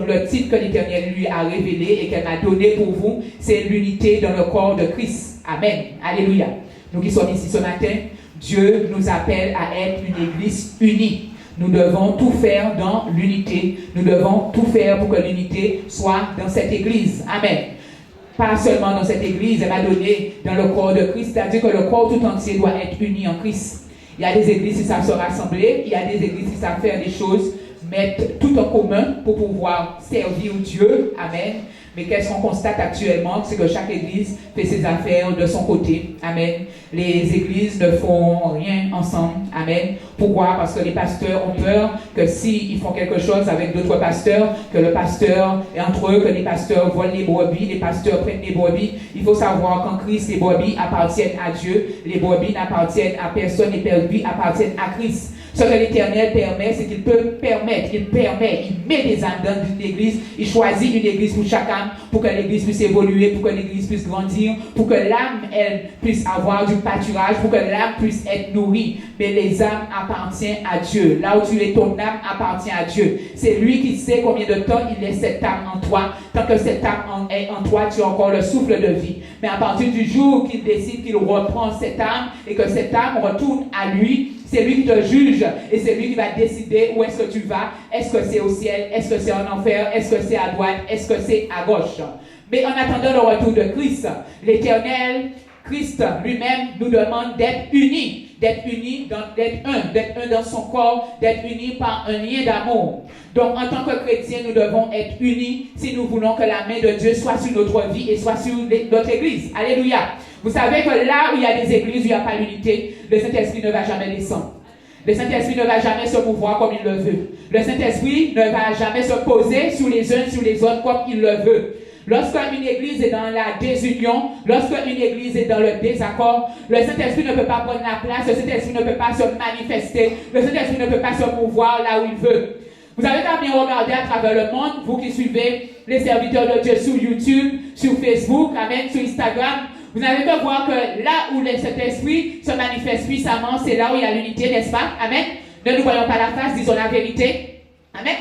le titre que l'Éternel lui a révélé et qu'elle m'a donné pour vous, c'est l'unité dans le corps de Christ. Amen. Alléluia. Nous qui sommes ici ce matin, Dieu nous appelle à être une église unie. Nous devons tout faire dans l'unité. Nous devons tout faire pour que l'unité soit dans cette église. Amen. Pas seulement dans cette église, elle m'a donné dans le corps de Christ, c'est-à-dire que le corps tout entier doit être uni en Christ. Il y a des églises qui savent se rassembler, il y a des églises qui savent faire des choses, mettre tout en commun pour pouvoir servir Dieu. Amen. Mais qu'est-ce qu'on constate actuellement? C'est que chaque église fait ses affaires de son côté. Amen. Les églises ne font rien ensemble. Amen. Pourquoi? Parce que les pasteurs ont peur que s'ils font quelque chose avec d'autres pasteurs, que le pasteur est entre eux, que les pasteurs volent les brebis, les pasteurs prennent les brebis. Il faut savoir qu'en Christ, les brebis appartiennent à Dieu. Les brebis n'appartiennent à personne, les brebis appartiennent à Christ. Ce que l'Éternel permet, c'est qu'il peut permettre, il met des âmes dans une église, il choisit une église pour chaque âme, pour que l'église puisse évoluer, pour que l'église puisse grandir, pour que l'âme, elle, puisse avoir du pâturage, pour que l'âme puisse être nourrie. Mais les âmes appartiennent à Dieu. Là où tu es, ton âme appartient à Dieu. C'est lui qui sait combien de temps il laisse cette âme en toi. Tant que cette âme est en toi, tu as encore le souffle de vie. Mais à partir du jour qu'il décide qu'il reprend cette âme et que cette âme retourne à lui, c'est lui qui te juge et c'est lui qui va décider où est-ce que tu vas. Est-ce que c'est au ciel? Est-ce que c'est en enfer? Est-ce que c'est à droite? Est-ce que c'est à gauche? Mais en attendant le retour de Christ, l'Éternel, Christ lui-même nous demande d'être unis. D'être un dans son corps, d'être unis par un lien d'amour. Donc, en tant que chrétiens, nous devons être unis si nous voulons que la main de Dieu soit sur notre vie et soit sur notre église. Alléluia. Vous savez que là où il y a des églises où il n'y a pas l'unité, le Saint-Esprit ne va jamais descendre. Le Saint-Esprit ne va jamais se mouvoir comme il le veut. Le Saint-Esprit ne va jamais se poser sur les uns, sur les autres comme il le veut. Lorsqu'une église est dans la désunion, lorsqu'une église est dans le désaccord, le Saint-Esprit ne peut pas prendre la place, le Saint-Esprit ne peut pas se manifester, le Saint-Esprit ne peut pas se mouvoir là où il veut. Vous avez qu'à bien regarder à travers le monde, vous qui suivez les serviteurs de Dieu sur YouTube, sur Facebook, amen, sur Instagram, vous n'avez qu'à voir que là où le Saint-Esprit se manifeste puissamment, c'est là où il y a l'unité, n'est-ce pas? Amen. Ne nous voyons pas la face, disons la vérité. Amen.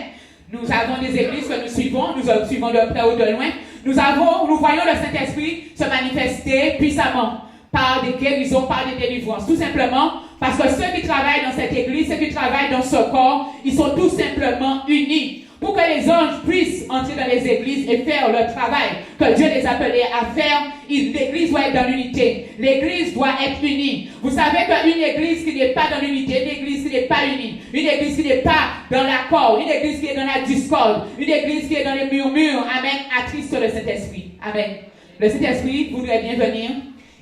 Nous avons des églises que nous suivons de près ou de loin. Nous voyons le Saint-Esprit se manifester puissamment par des guérisons, par des délivrances. Tout simplement parce que ceux qui travaillent dans cette église, ceux qui travaillent dans ce corps, ils sont tout simplement unis. Pour que les anges puissent entrer dans les églises et faire leur travail que Dieu les a appelés à faire, l'église doit être dans l'unité. L'église doit être unie. Vous savez qu'une église qui n'est pas dans l'unité, une église qui n'est pas unie, une église qui n'est pas dans l'accord, une église qui est dans la discorde, une église qui est dans les murmures, amen, attriste le Saint-Esprit. Amen. Le Saint-Esprit voudrait bien venir,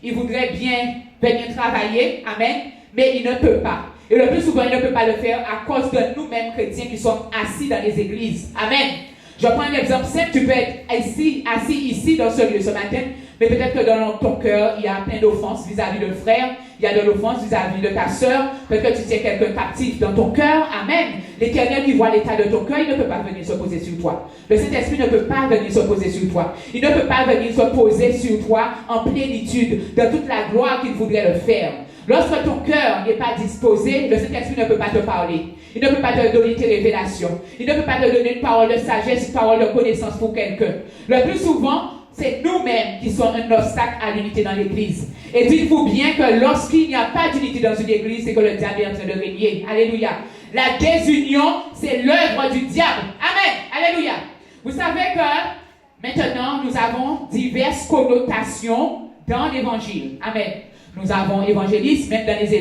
il voudrait bien venir travailler, amen, mais il ne peut pas. Et le plus souvent, il ne peut pas le faire à cause de nous-mêmes chrétiens qui sommes assis dans les églises. Amen. Je prends un exemple simple. Tu peux être assis ici dans ce lieu ce matin, mais peut-être que dans ton cœur, il y a plein d'offenses vis-à-vis de frère, il y a de l'offense vis-à-vis de ta sœur, peut-être que tu tiens quelqu'un captif dans ton cœur. Amen. L'Éternel qui voit l'état de ton cœur, il ne peut pas venir se poser sur toi. Le Saint-Esprit ne peut pas venir se poser sur toi. Il ne peut pas venir se poser sur toi en plénitude de toute la gloire qu'il voudrait le faire. Lorsque ton cœur n'est pas disposé, le Saint-Esprit ne peut pas te parler. Il ne peut pas te donner tes révélations. Il ne peut pas te donner une parole de sagesse, une parole de connaissance pour quelqu'un. Le plus souvent, c'est nous-mêmes qui sommes un obstacle à l'unité dans l'Église. Et dites-vous bien que lorsqu'il n'y a pas d'unité dans une Église, c'est que le diable est en train de régner. Alléluia. La désunion, c'est l'œuvre du diable. Amen. Alléluia. Vous savez que maintenant, nous avons diverses connotations dans l'Évangile. Amen. Nous avons évangélistes, même dans les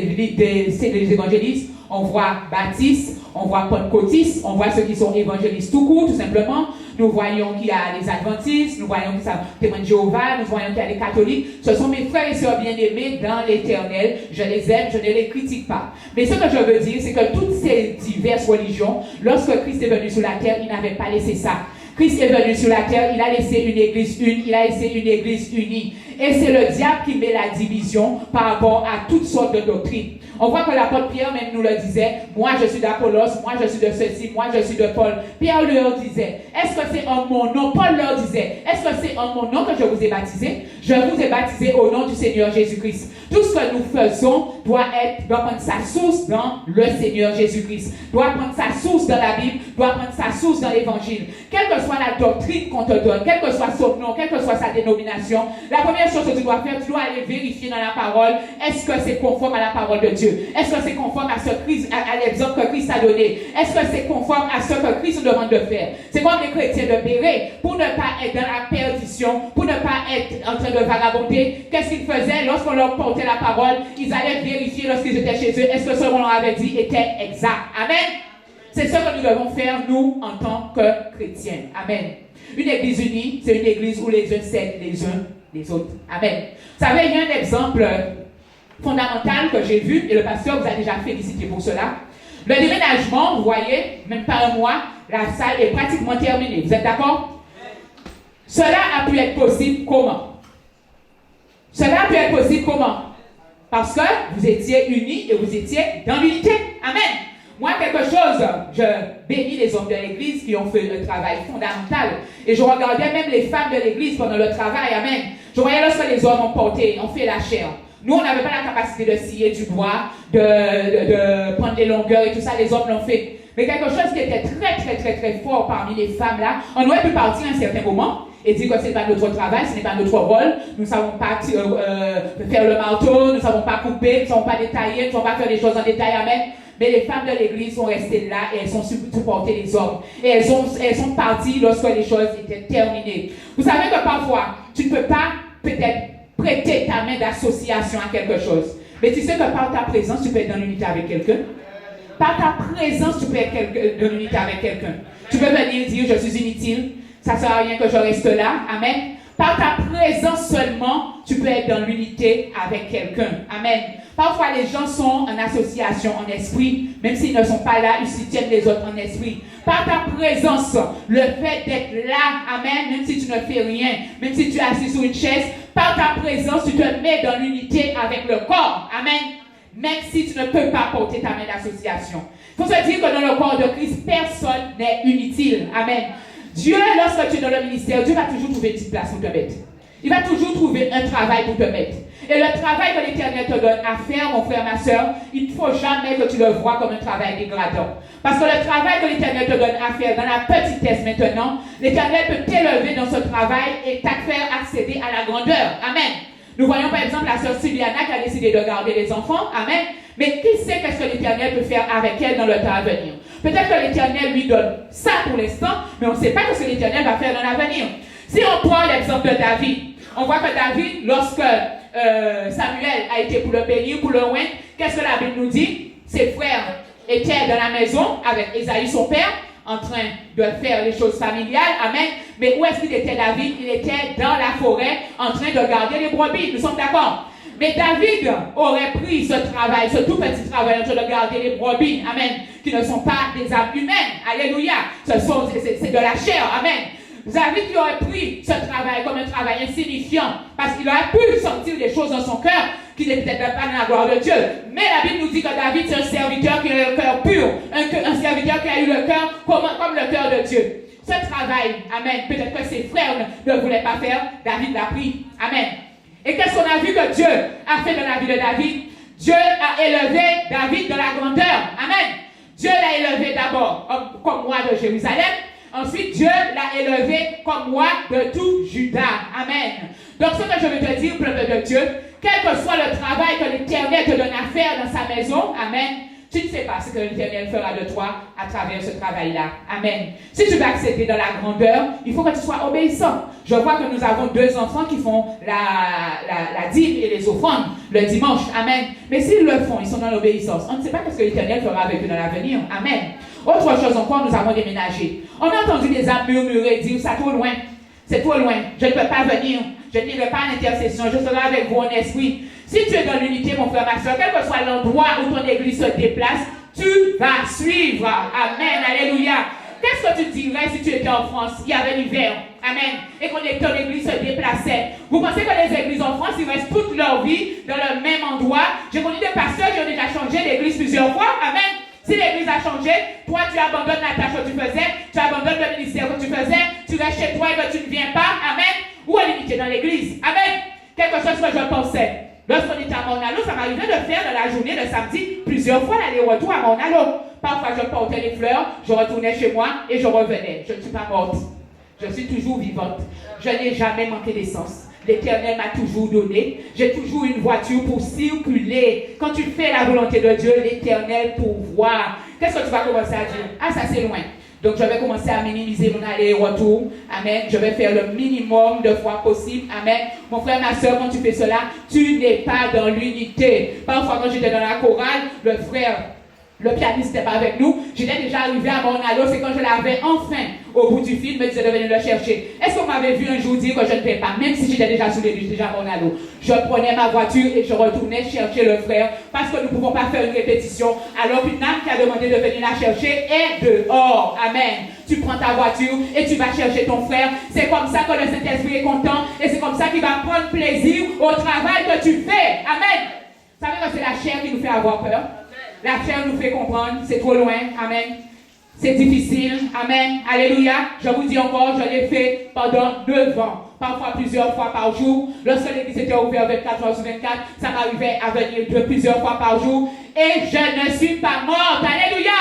évangélistes, on voit baptistes, on voit pentecôtistes, on voit ceux qui sont évangélistes tout court, tout simplement. Nous voyons qu'il y a les adventistes, nous voyons qu'il y a les témoins de Jéhovah, nous voyons qu'il y a les catholiques. Ce sont mes frères et sœurs bien-aimés dans l'Éternel. Je les aime, je ne les critique pas. Mais ce que je veux dire, c'est que toutes ces diverses religions, lorsque Christ est venu sur la terre, il n'avait pas laissé ça. Christ est venu sur la terre, il a laissé une église une, il a laissé une église unie. Et c'est le diable qui met la division par rapport à toutes sortes de doctrines. On voit que l'apôtre Pierre même nous le disait, moi je suis d'Apollos, moi je suis de ceci, moi je suis de Paul. Pierre leur disait, est-ce que c'est en mon nom? Paul leur disait, est-ce que c'est en mon nom que je vous ai baptisé? Je vous ai baptisé au nom du Seigneur Jésus-Christ. Tout ce que nous faisons doit prendre sa source dans le Seigneur Jésus-Christ, doit prendre sa source dans la Bible, doit prendre sa source dans l'Évangile. Quelle que soit la doctrine qu'on te donne, quel que soit son nom, quelle que soit sa dénomination, la première chose que tu dois faire, tu dois aller vérifier dans la parole, est-ce que c'est conforme à la parole de Dieu? Est-ce que c'est conforme à l'exemple que Christ a donné? Est-ce que c'est conforme à ce que Christ nous demande de faire? C'est comme les chrétiens de Béret, pour ne pas être dans la perdition, pour ne pas être en train de vagabonder. Qu'est-ce qu'ils faisaient lorsqu'on leur portait la parole? Ils allaient vérifier lorsqu'ils étaient chez eux, est-ce que ce qu'on leur avait dit était exact? Amen. C'est ce que nous devons faire, nous, en tant que chrétiens. Amen. Une église unie, c'est une église où les uns s'aident les uns les autres. Amen. Vous savez, il y a un exemple fondamental que j'ai vu, et le pasteur vous a déjà félicité pour cela. Le déménagement, vous voyez, même pas un mois, la salle est pratiquement terminée. Vous êtes d'accord? Cela a pu être possible comment? Cela a pu être possible comment? Parce que vous étiez unis et vous étiez dans l'unité. Amen. Moi, quelque chose, je bénis les hommes de l'église qui ont fait un travail fondamental. Et je regardais même les femmes de l'église pendant le travail. Amen. Je voyais lorsque les hommes ont fait la chair. Nous, on n'avait pas la capacité de scier du bois, de prendre des longueurs et tout ça. Les hommes l'ont fait. Mais quelque chose qui était très fort parmi les femmes là, on aurait pu partir à un certain moment et dire que ce n'est pas notre travail, ce n'est pas notre rôle. Nous ne savons pas faire le marteau, nous ne savons pas couper, nous ne savons pas détailler, nous ne savons pas faire les choses en détail. Amen. Mais les femmes de l'église sont restées là et elles ont supporté les hommes. Et elles sont parties lorsque les choses étaient terminées. Vous savez que parfois, tu ne peux pas peut-être prêter ta main d'association à quelque chose. Mais tu sais que par ta présence, tu peux être dans l'unité avec quelqu'un. Par ta présence, tu peux être dans l'unité avec quelqu'un. Tu peux venir dire, je suis inutile, ça ne sert à rien que je reste là. Amen. Par ta présence seulement, tu peux être dans l'unité avec quelqu'un. Amen. Parfois, les gens sont en association, en esprit. Même s'ils ne sont pas là, ils soutiennent les autres en esprit. Par ta présence, le fait d'être là, amen, même si tu ne fais rien, même si tu es assis sur une chaise, par ta présence, tu te mets dans l'unité avec le corps. Amen. Même si tu ne peux pas porter ta main d'association. Il faut se dire que dans le corps de Christ, personne n'est inutile. Amen. Dieu, lorsque tu es dans le ministère, Dieu va toujours trouver une petite place pour te mettre. Il va toujours trouver un travail pour te mettre. Et le travail que l'Éternel te donne à faire, mon frère, ma soeur, il ne faut jamais que tu le vois comme un travail dégradant. Parce que le travail que l'Éternel te donne à faire dans la petitesse maintenant, l'Éternel peut t'élever dans ce travail et te faire accéder à la grandeur. Amen. Nous voyons par exemple la sœur Sylviana qui a décidé de garder les enfants. Amen. Mais qui sait qu'est-ce que l'Éternel peut faire avec elle dans le temps à venir? Peut-être que l'Éternel lui donne ça pour l'instant, mais on ne sait pas ce que l'Éternel va faire dans l'avenir. Si on prend l'exemple de David, on voit que David, lorsque Samuel a été pour le bénir, pour le oindre, qu'est-ce que la Bible nous dit? Ses frères étaient dans la maison avec Ésaü son père, en train de faire les choses familiales. Amen. Mais où est-ce qu'il était David? Il était dans la forêt en train de garder les brebis. Nous sommes d'accord? Mais David aurait pris ce travail, ce tout petit travail de garder les brebis, amen, qui ne sont pas des âmes humaines, alléluia, c'est de la chair, amen. David qui aurait pris ce travail comme un travail insignifiant, parce qu'il aurait pu sortir des choses dans son cœur qui n'étaient peut-être pas dans la gloire de Dieu. Mais la Bible nous dit que David, c'est un serviteur qui a le cœur pur, un serviteur qui a eu le cœur comme le cœur de Dieu. Ce travail, amen, peut-être que ses frères ne voulaient pas faire, David l'a pris, amen. Et qu'est-ce qu'on a vu que Dieu a fait dans la vie de David? Dieu a élevé David dans la grandeur. Amen. Dieu l'a élevé d'abord comme roi de Jérusalem. Ensuite, Dieu l'a élevé comme roi de tout Juda. Amen. Donc, ce que je veux te dire, peuple de Dieu, quel que soit le travail que l'Éternel te donne à faire dans sa maison, amen, tu ne sais pas ce que l'Éternel fera de toi à travers ce travail-là. Amen. Si tu veux accéder dans la grandeur, il faut que tu sois obéissant. Je vois que nous avons 2 enfants qui font la dîme et les offrandes le dimanche. Amen. Mais s'ils le font, ils sont dans l'obéissance. On ne sait pas ce que l'Éternel fera avec eux dans l'avenir. Amen. Autre chose encore, nous avons déménagé. On a entendu des âmes murmurer, dire, c'est trop loin. C'est trop loin. Je ne peux pas venir. Je n'irai pas à l'intercession. Je serai avec vous en esprit. Si tu es dans l'unité, mon frère, ma soeur, quel que soit l'endroit où ton église se déplace, tu vas suivre. Amen. Alléluia. Qu'est-ce que tu dirais si tu étais en France, il y avait l'hiver, amen, et que l'église se déplaçait? Vous pensez que les églises en France, ils restent toute leur vie dans le même endroit? J'ai connu des pasteurs qui ont déjà changé d'église plusieurs fois, amen. Si l'église a changé, toi tu abandonnes la tâche que tu faisais, tu abandonnes le ministère que tu faisais, tu restes chez toi et que tu ne viens pas, amen, ou à limiter dans l'église, amen. Quelque chose que je pensais. Lorsqu'on était à Morne-à-l'Eau, ça m'arrivait de faire dans la journée de samedi plusieurs fois l'aller-retour à Morne-à-l'Eau. Parfois, je portais les fleurs, je retournais chez moi et je revenais. Je ne suis pas morte. Je suis toujours vivante. Je n'ai jamais manqué d'essence. L'Éternel m'a toujours donné. J'ai toujours une voiture pour circuler. Quand tu fais la volonté de Dieu, l'Éternel pourvoit. Qu'est-ce que tu vas commencer à dire? Ah, ça c'est loin. Donc, je vais commencer à minimiser mon aller-retour. Amen. Je vais faire le minimum de fois possible. Amen. Mon frère, ma soeur, quand tu fais cela, tu n'es pas dans l'unité. Parfois, quand j'étais dans la chorale, le pianiste n'était pas avec nous. J'étais déjà arrivé à Morne-à-l'Eau. C'est quand je l'avais enfin au bout du film, me disait de venir le chercher. Est-ce qu'on m'avait vu un jour dire que je ne vais pas, même si j'étais déjà sous les bûches, déjà à Morne-à-l'Eau? Je prenais ma voiture et je retournais chercher le frère parce que nous ne pouvons pas faire une répétition alors qu'une âme qui a demandé de venir la chercher est dehors. Amen. Tu prends ta voiture et tu vas chercher ton frère. C'est comme ça que le Saint-Esprit est content et c'est comme ça qu'il va prendre plaisir au travail que tu fais. Amen. Vous savez que c'est la chair qui nous fait avoir peur. La chair nous fait comprendre, c'est trop loin, amen. C'est difficile, amen, alléluia. Je vous dis encore, je l'ai fait pendant 9 ans, parfois plusieurs fois par jour. Lorsque l'église était ouverte 24 heures sur 24, ça m'arrivait à venir plusieurs fois par jour. Et je ne suis pas morte, alléluia.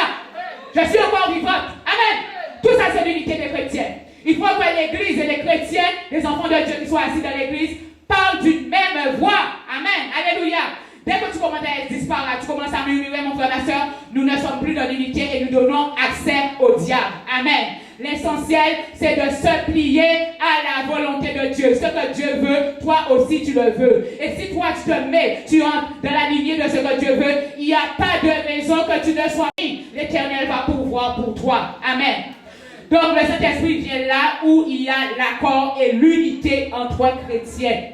Je suis encore vivante, amen. Tout ça, c'est l'unité des chrétiens. Il faut que l'église et les chrétiens, les enfants de Dieu qui sont assis dans l'église, parlent d'une même voix, amen, alléluia. Dès que tu commences à disparaître, tu commences à murmurer, mon frère, ma soeur, nous ne sommes plus dans l'unité et nous donnons accès au diable. Amen. L'essentiel, c'est de se plier à la volonté de Dieu. Ce que Dieu veut, toi aussi tu le veux. Et si toi tu te mets, tu entres dans la lignée de ce que Dieu veut, il n'y a pas de raison que tu ne sois mis. L'Éternel va pourvoir pour toi. Amen. Donc le Saint-Esprit vient là où il y a l'accord et l'unité entre chrétiens.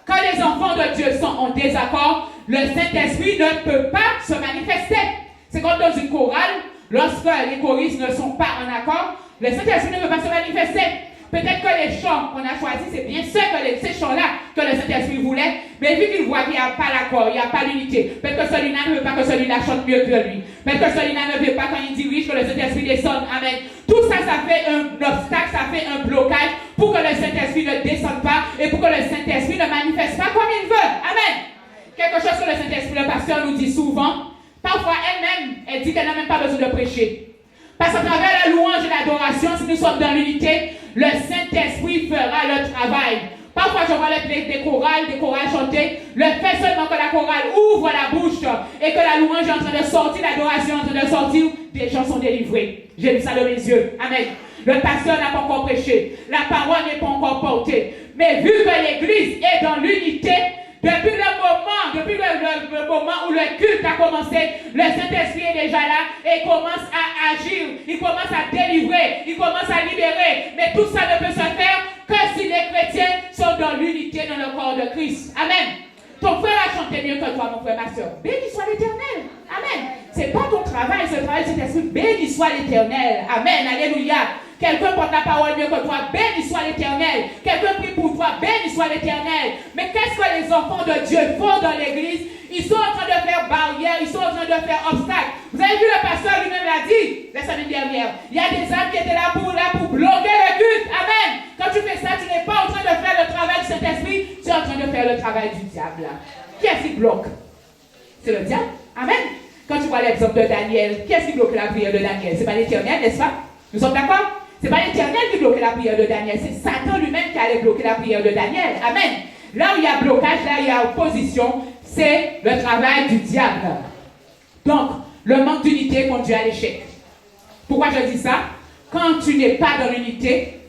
Quand les enfants de Dieu sont en désaccord, le Saint-Esprit ne peut pas se manifester. C'est comme dans une chorale, lorsque les choristes ne sont pas en accord, le Saint-Esprit ne peut pas se manifester. Peut-être que les chants qu'on a choisis, c'est bien sûr que ces chants-là que le Saint-Esprit voulait, mais vu qu'il voit qu'il n'y a pas l'accord, il n'y a pas l'unité, peut-être que celui-là ne veut pas que celui-là chante mieux que lui, peut-être que celui-là ne veut pas quand il dirige que le Saint-Esprit descende. Amen. Tout ça, ça fait un obstacle, ça fait un blocage pour que le Saint-Esprit ne descende pas et pour que le Saint-Esprit ne manifeste pas comme il veut. Amen. Quelque chose que le Saint-Esprit, le pasteur nous dit souvent, parfois elle-même, elle dit qu'elle n'a même pas besoin de prêcher. Parce qu'à travers la louange et l'adoration, si nous sommes dans l'unité, le Saint-Esprit fera le travail. Parfois, je vois des chorales chanter. Le fait seulement que la chorale ouvre la bouche et que la louange est en train de sortir, l'adoration est en train de sortir, des gens sont délivrés. J'ai vu ça de mes yeux. Amen. Le pasteur n'a pas encore prêché. La parole n'est pas encore portée. Mais vu que l'Église est dans l'unité, depuis le moment où le culte a commencé, le Saint-Esprit est déjà là et commence à agir, il commence à délivrer, il commence à libérer. Mais tout ça ne peut se faire que si les chrétiens sont dans l'unité dans le corps de Christ. Amen. Ton frère a chanté mieux que toi, mon frère, ma soeur. Béni soit l'Éternel. Amen. C'est pas ton travail, c'est le travail de Saint-Esprit. Béni soit l'Éternel. Amen. Alléluia. Quelqu'un porte la parole mieux que toi, béni soit l'Éternel. Quelqu'un prie pour toi, béni soit l'Éternel. Mais qu'est-ce que les enfants de Dieu font dans l'église? Ils sont en train de faire barrière, ils sont en train de faire obstacle. Vous avez vu, le pasteur lui-même l'a dit la semaine dernière. Il y a des âmes qui étaient là pour bloquer le culte. Amen. Quand tu fais ça, tu n'es pas en train de faire le travail du Saint-Esprit, tu es en train de faire le travail du diable. Qui est-ce qui bloque? C'est le diable. Amen. Quand tu vois l'exemple de Daniel, qui est-ce qui bloque la prière de Daniel? C'est pas l'Éternel, n'est-ce pas? Nous sommes d'accord? C'est pas l'Éternel qui bloquait la prière de Daniel, c'est Satan lui-même qui allait bloquer la prière de Daniel. Amen. Là où il y a blocage, là où il y a opposition, c'est le travail du diable. Donc, le manque d'unité conduit à l'échec. Pourquoi je dis ça? Quand tu n'es pas dans l'unité,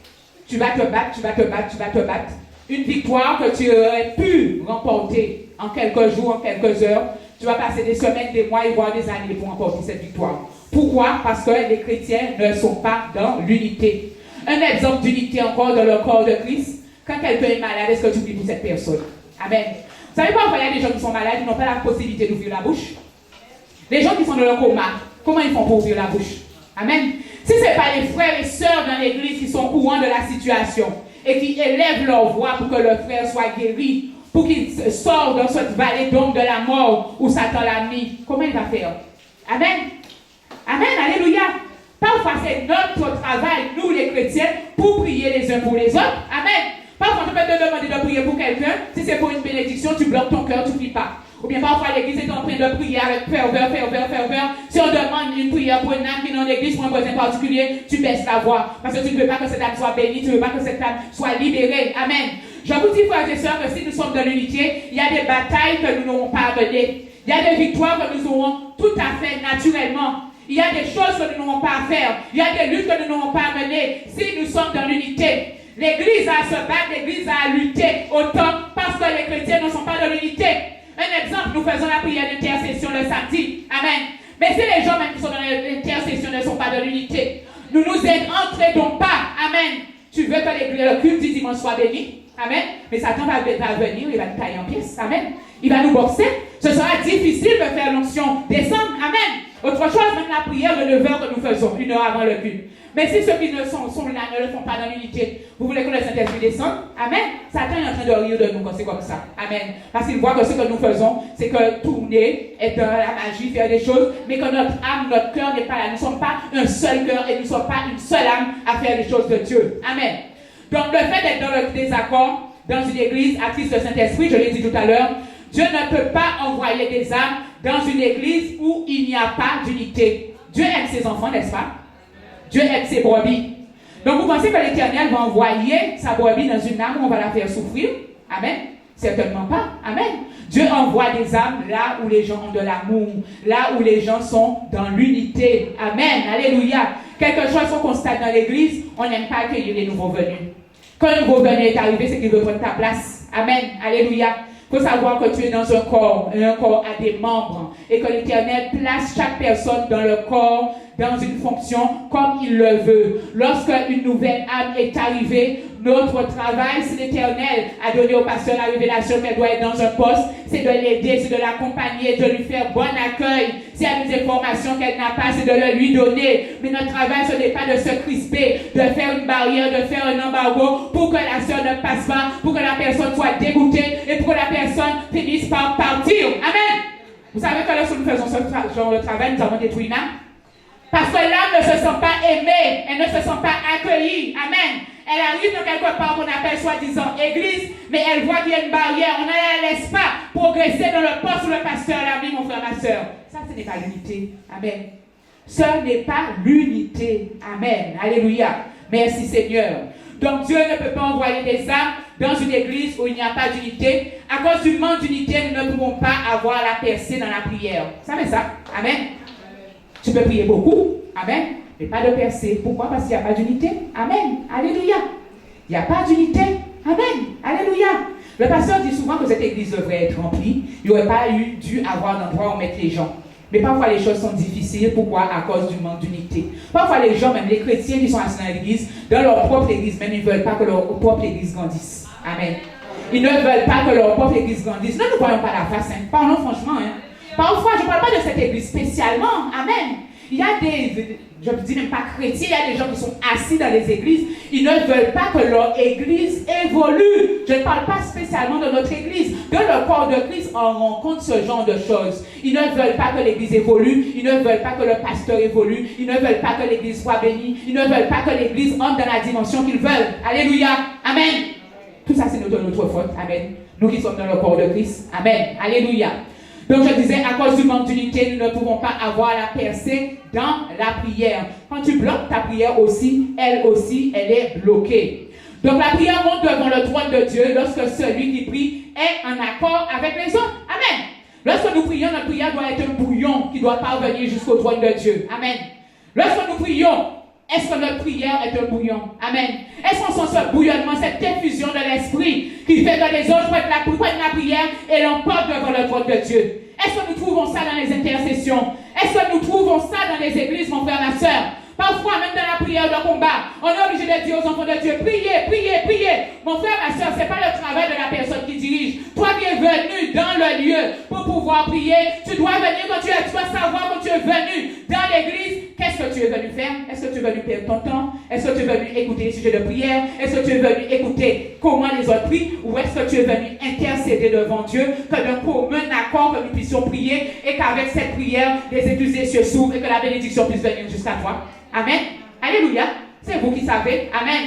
tu vas te battre. Une victoire que tu aurais pu remporter en quelques jours, en quelques heures, tu vas passer des semaines, des mois et voire des années pour remporter cette victoire. Pourquoi? Parce que les chrétiens ne sont pas dans l'unité. Un exemple d'unité encore dans le corps de Christ. Quand quelqu'un est malade, est-ce que tu pries pour cette personne? Amen. Vous savez pas, il y a des gens qui sont malades, ils n'ont pas la possibilité d'ouvrir la bouche. Les gens qui sont dans le coma, comment ils font pour ouvrir la bouche? Amen. Si ce n'est pas les frères et sœurs dans l'église qui sont au courant de la situation et qui élèvent leur voix pour que leur frère soit guéri, pour qu'il sorte dans cette vallée d'ombre de la mort où Satan l'a mis, comment il va faire? Amen. Amen. Alléluia. Parfois, c'est notre travail, nous les chrétiens, pour prier les uns pour les autres. Amen. Parfois, tu peux te demander de prier pour quelqu'un. Si c'est pour une bénédiction, tu bloques ton cœur, tu ne pries pas. Ou bien parfois, l'église est en train de prier avec ferveur. Si on demande une prière pour une âme qui est dans l'église, pour un besoin particulier, tu baisses la voix. Parce que tu ne veux pas que cette âme soit bénie, tu ne veux pas que cette âme soit libérée. Amen. Je vous dis, frères et sœurs, que si nous sommes dans l'unité, il y a des batailles que nous n'aurons pas à mener. Il y a des victoires que nous aurons tout à fait naturellement. Il y a des choses que nous n'aurons pas à faire. Il y a des luttes que nous n'aurons pas à mener si nous sommes dans l'unité. L'église a à se battre, l'église a à lutter autant parce que les chrétiens ne sont pas dans l'unité. Un exemple, nous faisons la prière d'intercession le samedi. Amen. Mais si les gens même qui sont dans l'intercession ne sont pas dans l'unité, nous nous entraidons pas. Amen. Tu veux que le culte du dimanche soit béni? Amen. Mais Satan va venir, il va nous tailler en pièces. Amen. Il va nous boxer. Ce sera difficile de faire l'onction descendre. Amen. Autre chose, même la prière de 9h que nous faisons, 1 heure avant le culte. Mais si ceux qui ne sont là ne le font pas dans l'unité, vous voulez que le Saint-Esprit descende? Amen. Satan est en train de rire de nous quand c'est comme ça. Amen. Parce qu'il voit que ce que nous faisons, c'est que tourner, être dans la magie, faire des choses, mais que notre âme, notre cœur n'est pas là. Nous ne sommes pas un seul cœur et nous ne sommes pas une seule âme à faire les choses de Dieu. Amen. Donc le fait d'être dans le désaccord, dans une église à titre de Saint-Esprit, je l'ai dit tout à l'heure, Dieu ne peut pas envoyer des âmes dans une église où il n'y a pas d'unité. Dieu aime ses enfants, n'est-ce pas? Dieu aime ses brebis. Donc vous pensez que l'Éternel va envoyer sa brebis dans une âme où on va la faire souffrir? Amen. Certainement pas. Amen. Dieu envoie des âmes là où les gens ont de l'amour, là où les gens sont dans l'unité. Amen. Alléluia. Quelque chose qu'on constate dans l'église, on n'aime pas accueillir les nouveaux venus. Quand un nouveau venu est arrivé, c'est qu'il veut prendre ta place. Amen. Alléluia. Il faut savoir que tu es dans un corps a des membres, et que l'Éternel place chaque personne dans le corps, dans une fonction comme il le veut. Lorsque une nouvelle âme est arrivée, notre travail, si l'Éternel a donné au pasteur la révélation qu'elle doit être dans un poste, c'est de l'aider, c'est de l'accompagner, de lui faire bon accueil. S'il y a des informations qu'elle n'a pas, c'est de le lui donner. Mais notre travail, ce n'est pas de se crisper, de faire une barrière, de faire un embargo pour que la sœur ne passe pas, pour que la personne soit dégoûtée et pour que la personne finisse par partir. Amen. Vous savez que lorsque nous faisons ce genre de travail, nous avons détruit l'âme. Parce que l'âme ne se sent pas aimée, elle ne se sent pas accueillie. Amen. Elle arrive dans quelque part qu'on appelle soi-disant église, mais elle voit qu'il y a une barrière. On ne la laisse pas progresser dans le poste où le pasteur l'a mis, mon frère, ma soeur. Ça, ce n'est pas l'unité. Amen. Ce n'est pas l'unité. Amen. Alléluia. Merci Seigneur. Donc Dieu ne peut pas envoyer des âmes dans une église où il n'y a pas d'unité. À cause du manque d'unité, nous ne pouvons pas avoir la percée dans la prière. Vous savez ça? Amen. Tu peux prier beaucoup. Amen. Mais pas de percée. Pourquoi? Parce qu'il n'y a pas d'unité. Amen. Alléluia. Il n'y a pas d'unité. Amen. Alléluia. Le pasteur dit souvent que cette église devrait être remplie. Il n'y aurait pas dû avoir un endroit où mettre les gens. Mais parfois les choses sont difficiles. Pourquoi? À cause du manque d'unité. Parfois les gens, même les chrétiens qui sont assis dans l'église, dans leur propre église, même ils ne veulent pas que leur propre église grandisse. Amen. Ils ne veulent pas que leur propre église grandisse. Nous ne voyons pas la face. Hein. Parlons franchement. Hein. Parfois, je ne parle pas de cette église spécialement. Amen. Il y a je ne dis même pas chrétiens, il y a des gens qui sont assis dans les églises, ils ne veulent pas que leur église évolue. Je ne parle pas spécialement de notre église. Dans le corps de Christ, on rencontre ce genre de choses. Ils ne veulent pas que l'église évolue, ils ne veulent pas que le pasteur évolue, ils ne veulent pas que l'église soit bénie, ils ne veulent pas que l'église entre dans la dimension qu'ils veulent. Alléluia. Amen. Tout ça, c'est notre faute. Amen. Nous qui sommes dans le corps de Christ. Amen. Alléluia. Donc je disais, à cause du manque d'unité, nous ne pouvons pas avoir la percée dans la prière. Quand tu bloques ta prière aussi, elle est bloquée. Donc la prière monte devant le trône de Dieu lorsque celui qui prie est en accord avec les autres. Amen. Lorsque nous prions, notre prière doit être un bouillon qui doit parvenir jusqu'au trône de Dieu. Amen. Lorsque nous prions, est-ce que notre prière est un bouillon? Amen. Est-ce qu'on sent ce bouillonnement, cette effusion de l'esprit qui fait que les autres prennent la prière et l'emportent devant le trône de Dieu? Est-ce que nous trouvons ça dans les intercessions? Est-ce que nous trouvons ça dans les églises, mon frère, ma soeur? Parfois, même dans la prière de combat, on est obligé de dire aux enfants de Dieu, priez, priez, priez. Mon frère, ma soeur, ce n'est pas le travail de la personne qui dirige. Toi qui es venu dans le lieu pour pouvoir prier. Tu dois venir quand tu dois savoir quand tu es venu dans l'église. Qu'est-ce que tu es venu faire? Est-ce que tu es venu perdre ton temps? Est-ce que tu es venu écouter les sujets de prière? Est-ce que tu es venu écouter comment les autres prient? Ou est-ce que tu es venu intercéder devant Dieu, que d'un commun accord que nous puissions prier et qu'avec cette prière, les écluses des cieux s'ouvrent et que la bénédiction puisse venir jusqu'à toi? Amen. Alléluia. C'est vous qui savez. Amen.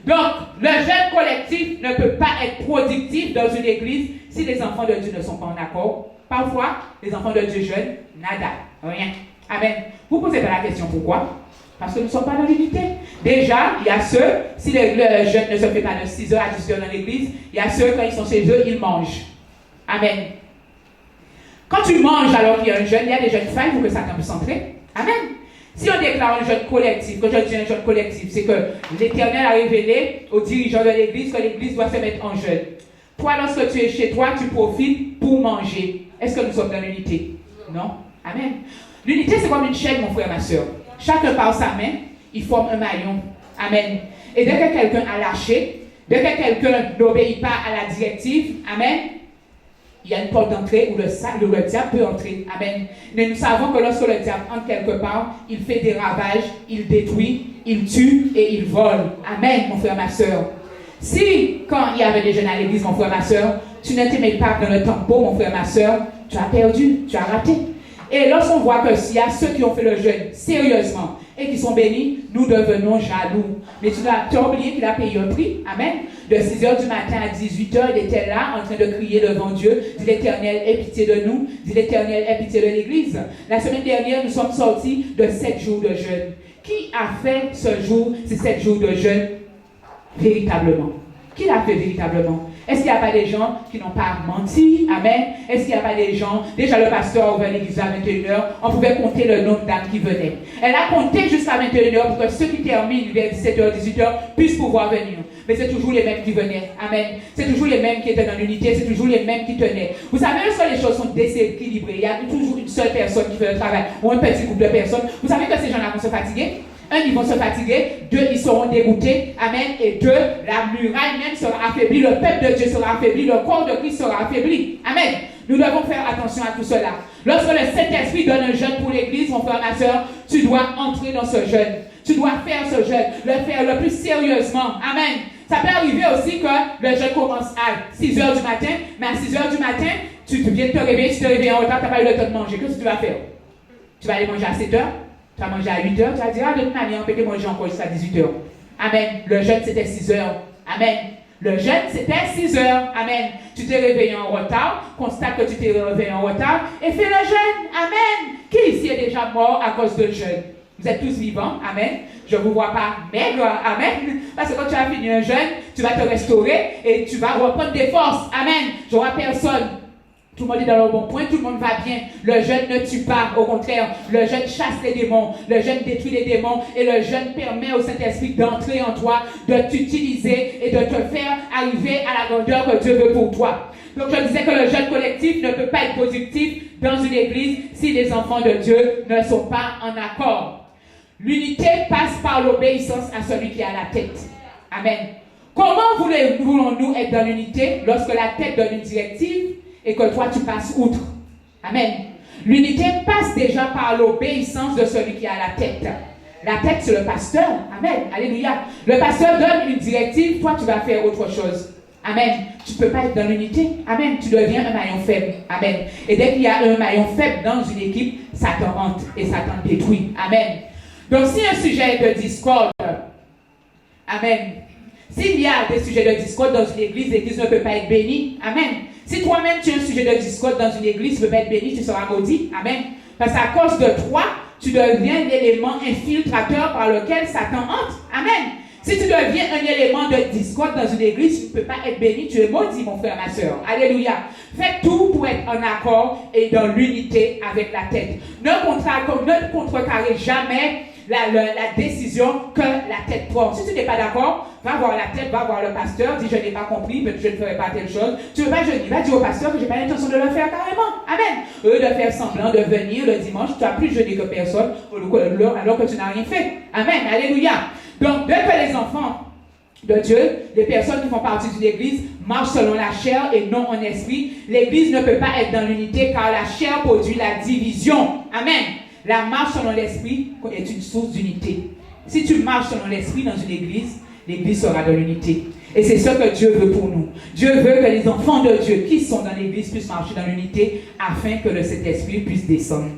Donc, le jeûne collectif ne peut pas être productif dans une église si les enfants de Dieu ne sont pas en accord. Parfois, les enfants de Dieu jeûnent, nada, rien. Amen. Vous posez pas la question pourquoi? Parce que nous ne sommes pas dans l'unité. Déjà, il y a ceux, si le jeûne ne se fait pas de 6h à 10h dans l'église, il y a ceux, quand ils sont chez eux, ils mangent. Amen. Quand tu manges alors qu'il y a un jeûne, il y a des jeûnes failles pour que Satan puisse entrer. Amen. Si on déclare un jeûne collectif, quand je dis un jeûne collectif, c'est que l'Éternel a révélé aux dirigeants de l'Église que l'Église doit se mettre en jeûne. Toi, lorsque tu es chez toi, tu profites pour manger. Est-ce que nous sommes dans l'unité? Non. Amen. L'unité, c'est comme une chaîne, mon frère, ma soeur. Chacun par sa main, il forme un maillon. Amen. Et dès que quelqu'un a lâché, dès que quelqu'un n'obéit pas à la directive, amen, il y a une porte d'entrée où le diable peut entrer. Amen. Mais nous savons que lorsque le diable entre quelque part, il fait des ravages, il détruit, il tue et il vole. Amen, mon frère, ma soeur. Si, quand il y avait des jeunes à l'église, mon frère, ma soeur, tu ne t'aimais pas dans le tempo, mon frère, ma soeur, tu as perdu, tu as raté. Et lorsqu'on voit que s'il y a ceux qui ont fait le jeûne sérieusement et qui sont bénis, nous devenons jaloux. Mais tu as oublié qu'il a payé un prix. Amen. De 6h du matin à 18h, il était là en train de crier devant Dieu. Dit l'Éternel, aie pitié de nous. Dit l'Éternel, aie pitié de l'Église. La semaine dernière, nous sommes sortis de 7 jours de jeûne. Qui a fait ce jour, ces 7 jours de jeûne, véritablement? Qui l'a fait véritablement? Est-ce qu'il n'y a pas des gens qui n'ont pas menti? Amen. Est-ce qu'il n'y a pas des gens, déjà le pasteur ouvert l'église à 21h, on pouvait compter le nombre d'âmes qui venaient. Elle a compté jusqu'à 21h pour que ceux qui terminent vers 17h, 18h puissent pouvoir venir. Mais c'est toujours les mêmes qui venaient. Amen. C'est toujours les mêmes qui étaient dans l'unité, c'est toujours les mêmes qui tenaient. Vous savez, lorsque les choses sont déséquilibrées, il y a toujours une seule personne qui fait le travail, ou un petit groupe de personnes. Vous savez que ces gens-là vont se fatiguer? Un, ils vont se fatiguer. Deux, ils seront dégoûtés. Amen. Et deux, la muraille même sera affaiblie. Le peuple de Dieu sera affaibli. Le corps de Christ sera affaibli. Amen. Nous devons faire attention à tout cela. Lorsque le Saint-Esprit donne un jeûne pour l'église, mon frère, ma soeur, tu dois entrer dans ce jeûne. Tu dois faire ce jeûne. Le faire le plus sérieusement. Amen. Ça peut arriver aussi que le jeûne commence à 6h du matin. Mais à 6h du matin, tu viens de te réveiller. Tu te réveilles en retard. Tu n'as pas eu le temps de manger. Qu'est-ce que tu vas faire? Tu vas aller manger à 7h. Tu vas manger à 8h, tu vas dire, ah, de toute manière, on peut manger encore jusqu'à 18h. Amen. Le jeûne, c'était 6h. Amen. Le jeûne, c'était 6h. Amen. Tu t'es réveillé en retard, constate que tu t'es réveillé en retard et fais le jeûne. Amen. Qui ici est déjà mort à cause de jeûne? Vous êtes tous vivants. Amen. Je ne vous vois pas maigre. Amen. Parce que quand tu as fini un jeûne, tu vas te restaurer et tu vas reprendre des forces. Amen. Je ne vois personne. Tout le monde est dans le bon point, tout le monde va bien. Le jeûne ne tue pas, au contraire, le jeûne chasse les démons, le jeûne détruit les démons et le jeûne permet au Saint-Esprit d'entrer en toi, de t'utiliser et de te faire arriver à la grandeur que Dieu veut pour toi. Donc je disais que le jeûne collectif ne peut pas être productif dans une église si les enfants de Dieu ne sont pas en accord. L'unité passe par l'obéissance à celui qui est à la tête. Amen. Comment voulons-nous être dans l'unité lorsque la tête donne une directive et que toi tu passes outre? Amen. L'unité passe déjà par l'obéissance de celui qui est à la tête. La tête, c'est le pasteur. Amen. Alléluia. Le pasteur donne une directive, toi tu vas faire autre chose. Amen. Tu ne peux pas être dans l'unité. Amen. Tu deviens un maillon faible. Amen. Et dès qu'il y a un maillon faible dans une équipe, ça te hante et ça t'en détruit. Amen. Donc si un sujet de discorde, amen. S'il y a des sujets de discorde dans une église, l'église ne peut pas être bénie. Amen. Si toi-même tu as un sujet de discorde dans une église, tu ne peux pas être béni, tu seras maudit. Amen. Parce qu'à cause de toi, tu deviens l'élément infiltrateur par lequel Satan entre. Amen. Si tu deviens un élément de discorde dans une église, tu ne peux pas être béni, tu es maudit, mon frère, ma soeur. Alléluia. Fais tout pour être en accord et dans l'unité avec la tête. Ne contrecarrez jamais la décision que la tête prend. Si tu n'es pas d'accord, va voir la tête, va voir le pasteur, dis je n'ai pas compris, mais je ne ferai pas telle chose. Tu ne veux pas jeûner, va dire au pasteur que je n'ai pas l'intention de le faire carrément. Amen. Eux de faire semblant de venir le dimanche, tu as plus jeûné que personne alors que tu n'as rien fait. Amen. Alléluia. Donc, dès que les enfants de Dieu, les personnes qui font partie d'une église marchent selon la chair et non en esprit. L'église ne peut pas être dans l'unité car la chair produit la division. Amen. La marche selon l'esprit est une source d'unité. Si tu marches selon l'esprit dans une église, l'église sera dans l'unité. Et c'est ce que Dieu veut pour nous. Dieu veut que les enfants de Dieu qui sont dans l'église puissent marcher dans l'unité afin que le Saint-Esprit puisse descendre.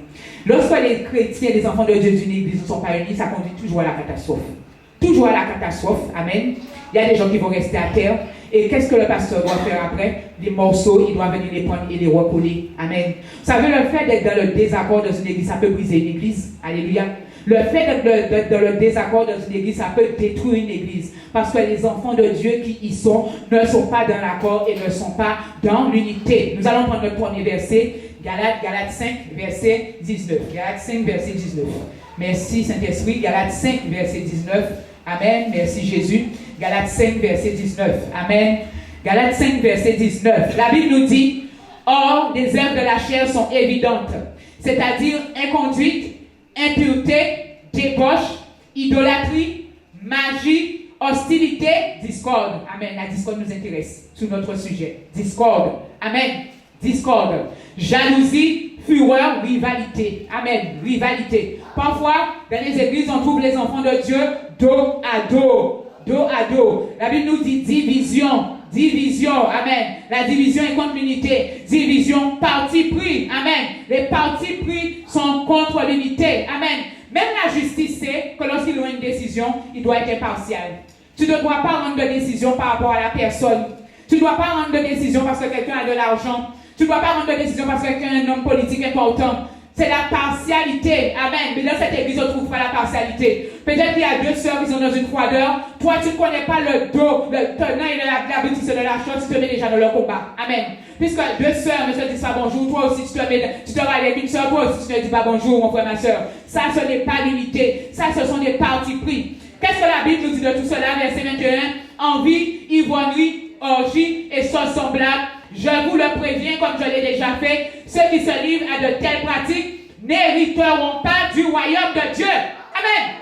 Lorsque les chrétiens, les enfants de Dieu d'une église ne sont pas unis, ça conduit toujours à la catastrophe. Toujours à la catastrophe. Amen. Il y a des gens qui vont rester à terre. Et qu'est-ce que le pasteur doit faire après? Les morceaux, il doit venir les prendre et les recoller. Amen. Vous savez, le fait d'être dans le désaccord dans une église, ça peut briser une église. Alléluia. Le fait d'être dans le désaccord dans une église, ça peut détruire une église. Parce que les enfants de Dieu qui y sont ne sont pas dans l'accord et ne sont pas dans l'unité. Nous allons prendre notre premier verset, Galates 5, verset 19. Galates 5, verset 19. Merci Saint-Esprit. Galates 5, verset 19. Amen. Merci Jésus. Galates 5, verset 19. Amen. Galates 5, verset 19. La Bible nous dit, or, les œuvres de la chair sont évidentes, c'est-à-dire inconduite, impureté, débauche, idolâtrie, magie, hostilité, discorde. Amen. La discorde nous intéresse sur notre sujet. Discorde. Amen. Discorde. Jalousie, fureur, rivalité. Amen. Rivalité. Parfois, dans les églises, on trouve les enfants de Dieu dos à dos. Dos à dos. La Bible nous dit division. Division. Amen. La division est contre l'unité. Division, parti pris. Amen. Les partis pris sont contre l'unité. Amen. Même la justice sait que lorsqu'il y a une décision, il doit être impartial. Tu ne dois pas rendre de décision par rapport à la personne. Tu ne dois pas rendre de décision parce que quelqu'un a de l'argent. Tu ne dois pas rendre de décision parce que quelqu'un est un homme politique important. C'est la partialité. Amen. Mais dans cette église, on ne trouve pas la partialité. Peut-être qu'il y a deux sœurs qui sont dans une froideur. Toi, tu ne connais pas le dos, le tenant et la bêtise de la chose. Tu te mets déjà dans leur combat. Amen. Puisque deux sœurs ne se disent pas bonjour, toi aussi tu te rallies avec une sœur, toi aussi tu ne dis pas bonjour, mon frère, ma sœur. Ça, ce n'est pas l'unité. Ça, ce sont des partis pris. Qu'est-ce que la Bible nous dit de tout cela? Verset 21. Envie, ivrognerie, orgie et sauce semblable. Je vous le préviens, comme je l'ai déjà fait, ceux qui se livrent à de telles pratiques n'hériteront pas du royaume de Dieu. Amen.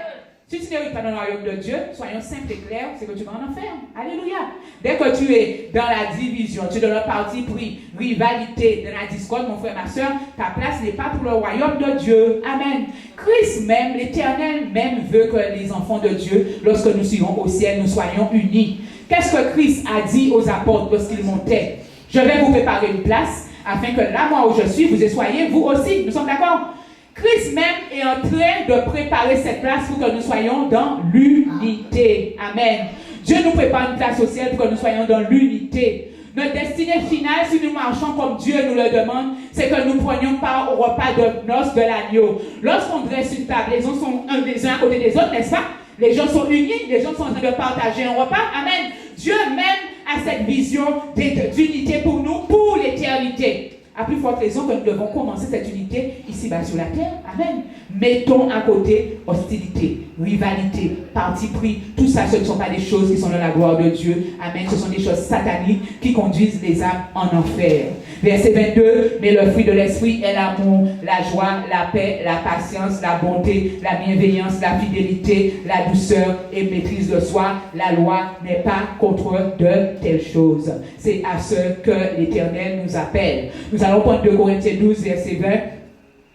Si tu n'hérites pas dans le royaume de Dieu, soyons simples et clairs, c'est que tu vas en enfer. Alléluia. Dès que tu es dans la division, tu es dans le parti pris, rivalité, dans la discorde, mon frère, ma soeur, ta place n'est pas pour le royaume de Dieu. Amen. Christ même, l'Éternel même veut que les enfants de Dieu, lorsque nous serons au ciel, nous soyons unis. Qu'est-ce que Christ a dit aux apôtres lorsqu'ils montaient? Je vais vous préparer une place, afin que là, moi où je suis, vous y soyez, vous aussi. Nous sommes d'accord? Christ même est en train de préparer cette place pour que nous soyons dans l'unité. Amen. Dieu nous prépare une place au ciel pour que nous soyons dans l'unité. Notre destinée finale, si nous marchons comme Dieu nous le demande, c'est que nous prenions part au repas de noces de l'agneau. Lorsqu'on dresse une table, les gens sont les uns à côté des autres, n'est-ce pas? Les gens sont unis, les gens sont en train de partager un repas. Amen. Dieu même a cette vision d'unité pour nous, pour l'éternité. À plus forte raison que nous devons commencer cette unité ici-bas sur la terre. Amen. Mettons à côté hostilité, rivalité, parti pris. Tout ça, ce ne sont pas des choses qui sont dans la gloire de Dieu. Amen. Ce sont des choses sataniques qui conduisent les âmes en enfer. Verset 22. Mais le fruit de l'esprit est l'amour, la joie, la paix, la patience, la bonté, la bienveillance, la fidélité, la douceur et maîtrise de soi. La loi n'est pas contre de telles choses. C'est à ce que l'Éternel nous appelle. Nous allons prendre 2 Corinthiens 12, verset 20.